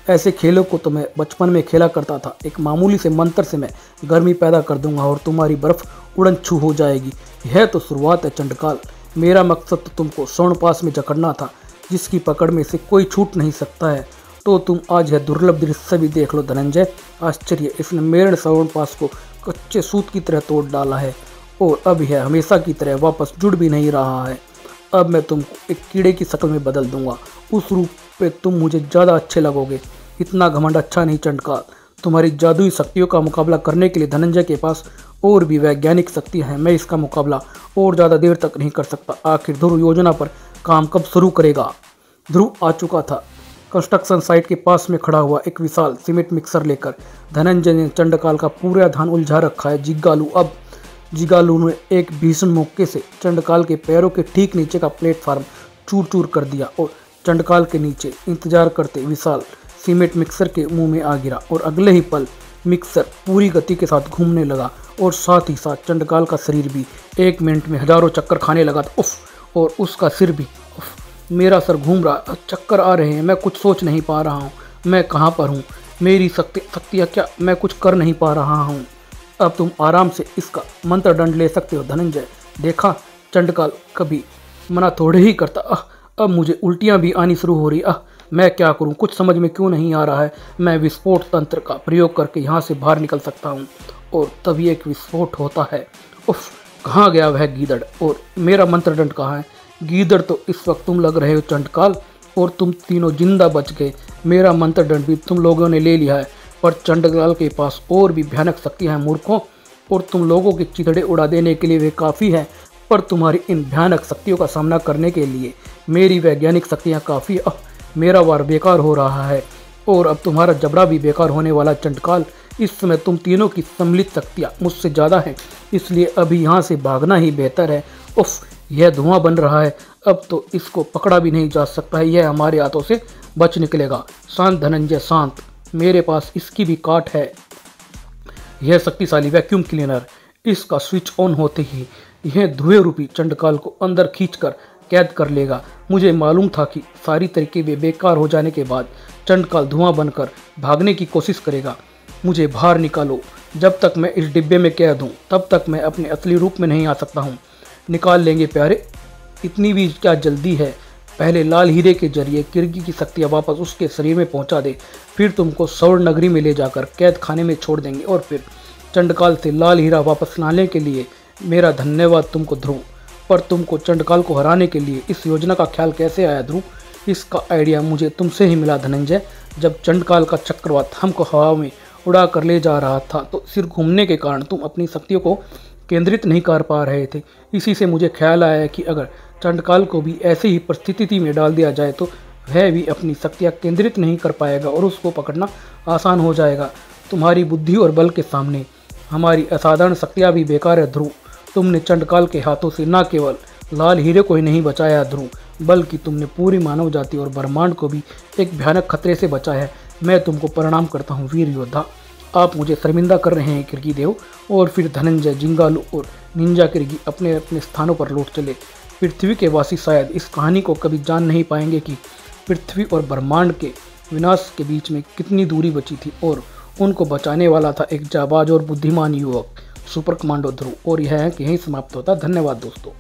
ऐसे खेलों को तो मैं बचपन में खेला करता था। एक मामूली से मंत्र से मैं गर्मी पैदा कर दूंगा और तुम्हारी बर्फ उड़न छू हो जाएगी। यह तो शुरुआत है चंडकाल। मेरा मकसद तो तुमको स्वर्ण पास में जकड़ना था, जिसकी पकड़ में से कोई छूट नहीं सकता है। तो तुम आज यह दुर्लभ दृश्य भी देख लो धनंजय। आश्चर्य, इसने मेरे श्रवण पास को कच्चे सूत की तरह तोड़ डाला है और अब यह हमेशा की तरह वापस जुड़ भी नहीं रहा है। अब मैं तुमको एक कीड़े की शक्ल में बदल दूंगा, उस रूप पे तुम मुझे ज़्यादा अच्छे लगोगे। इतना घमंड अच्छा नहीं चंडकाल। तुम्हारी जादुई शक्तियों का मुकाबला करने के लिए धनंजय के पास और भी वैज्ञानिक शक्तियाँ हैं। मैं इसका मुकाबला और ज़्यादा देर तक नहीं कर सकता। आखिर ध्रुव योजना पर काम कब शुरू करेगा? ध्रुव आ चुका था। कंस्ट्रक्शन साइट के पास में खड़ा हुआ एक विशाल सीमेंट मिक्सर लेकर धनंजय ने चंडकाल का पूरा ध्यान उलझा रखा है। जिगालू ने एक भीषण मौके से चंडकाल के पैरों के ठीक नीचे का प्लेटफार्म चूर चूर कर दिया और चंडकाल के नीचे इंतजार करते विशाल सीमेंट मिक्सर के मुंह में आ गिरा और अगले ही पल मिक्सर पूरी गति के साथ घूमने लगा और साथ ही साथ चंडकाल का शरीर भी 1 मिनट में हजारों चक्कर खाने लगा था। उफ, और उसका सिर भी। उफ, मेरा सर घूम रहा, चक्कर आ रहे हैं, मैं कुछ सोच नहीं पा रहा हूँ। मैं कहाँ पर हूँ? मेरी शक्तियाँ क्या? मैं कुछ कर नहीं पा रहा हूँ। अब तुम आराम से इसका मंत्र दंड ले सकते हो धनंजय। देखा, चंडकाल कभी मना थोड़े ही करता। अब मुझे उल्टियाँ भी आनी शुरू हो रही। मैं क्या करूं? कुछ समझ में क्यों नहीं आ रहा है। मैं विस्फोट तंत्र का प्रयोग करके यहाँ से बाहर निकल सकता हूँ और तभी एक विस्फोट होता है। उफ, कहाँ गया वह गीदड़? और मेरा मंत्रदंड कहाँ है? गीदड़ तो इस वक्त तुम लग रहे हो चंडकाल, और तुम तीनों जिंदा बच गए। मेरा मंत्रदंड भी तुम लोगों ने ले लिया है, पर चंडकाल के पास और भी भयानक शक्तियाँ हैं मूर्खों, और तुम लोगों के चिथड़े उड़ा देने के लिए वे काफ़ी है। पर तुम्हारी इन भयानक शक्तियों का सामना करने के लिए मेरी वैज्ञानिक शक्तियाँ काफ़ी। मेरा वार बेकार हो रहा है और अब तुम्हारा जबड़ा भी बेकार होने वाला। चंडकाल, इस समय तुम तीनों की सम्मिलित शक्तियाँ मुझसे ज़्यादा हैं, इसलिए अभी यहाँ से भागना ही बेहतर है। उफ, यह धुआं बन रहा है, अब तो इसको पकड़ा भी नहीं जा सकता है। यह हमारे हाथों से बच निकलेगा। शांत धनंजय, शांत। मेरे पास इसकी भी काट है। यह शक्तिशाली वैक्यूम क्लीनर। इसका स्विच ऑन होते ही यह धुएं रूपी चंडकाल को अंदर खींचकर कैद कर लेगा। मुझे मालूम था कि सारी तरीके वे बेकार हो जाने के बाद चंडकाल धुआं बनकर भागने की कोशिश करेगा। मुझे बाहर निकालो। जब तक मैं इस डिब्बे में कैद हूँ तब तक मैं अपने असली रूप में नहीं आ सकता हूँ। निकाल लेंगे प्यारे, इतनी भी क्या जल्दी है? पहले लाल हीरे के जरिए किर्गी की शक्तियाँ वापस उसके शरीर में पहुँचा दे, फिर तुमको स्वर्ण नगरी में ले जाकर कैद खाने में छोड़ देंगे और फिर चंडकाल से लाल हीरा वापस लाने के लिए मेरा धन्यवाद तुमको ध्रुव। पर तुमको चंडकाल को हराने के लिए इस योजना का ख्याल कैसे आया ध्रुव? इसका आइडिया मुझे तुमसे ही मिला धनंजय। जब चंडकाल का चक्रवात हमको हवा में उड़ा कर ले जा रहा था तो सिर घूमने के कारण तुम अपनी शक्तियों को केंद्रित नहीं कर पा रहे थे। इसी से मुझे ख्याल आया कि अगर चंडकाल को भी ऐसी ही परिस्थिति में डाल दिया जाए तो वह भी अपनी शक्तियाँ केंद्रित नहीं कर पाएगा और उसको पकड़ना आसान हो जाएगा। तुम्हारी बुद्धि और बल के सामने हमारी असाधारण शक्तियाँ भी बेकार है ध्रुव। तुमने चंडकाल के हाथों से न केवल लाल हीरे को ही नहीं बचाया ध्रुव, बल्कि तुमने पूरी मानव जाति और ब्रह्मांड को भी एक भयानक खतरे से बचाया है। मैं तुमको प्रणाम करता हूँ वीर योद्धा। आप मुझे शर्मिंदा कर रहे हैं किर्गी देव। और फिर धनंजय, जिंगालू और निंजा किर्गी अपने अपने स्थानों पर लौट चले। पृथ्वी के वासी शायद इस कहानी को कभी जान नहीं पाएंगे कि पृथ्वी और ब्रह्मांड के विनाश के बीच में कितनी दूरी बची थी और उनको बचाने वाला था एक जाबाज और बुद्धिमान युवक सुपर कमांडो ध्रुव। और यह है कि यहीं समाप्त होता। धन्यवाद दोस्तों।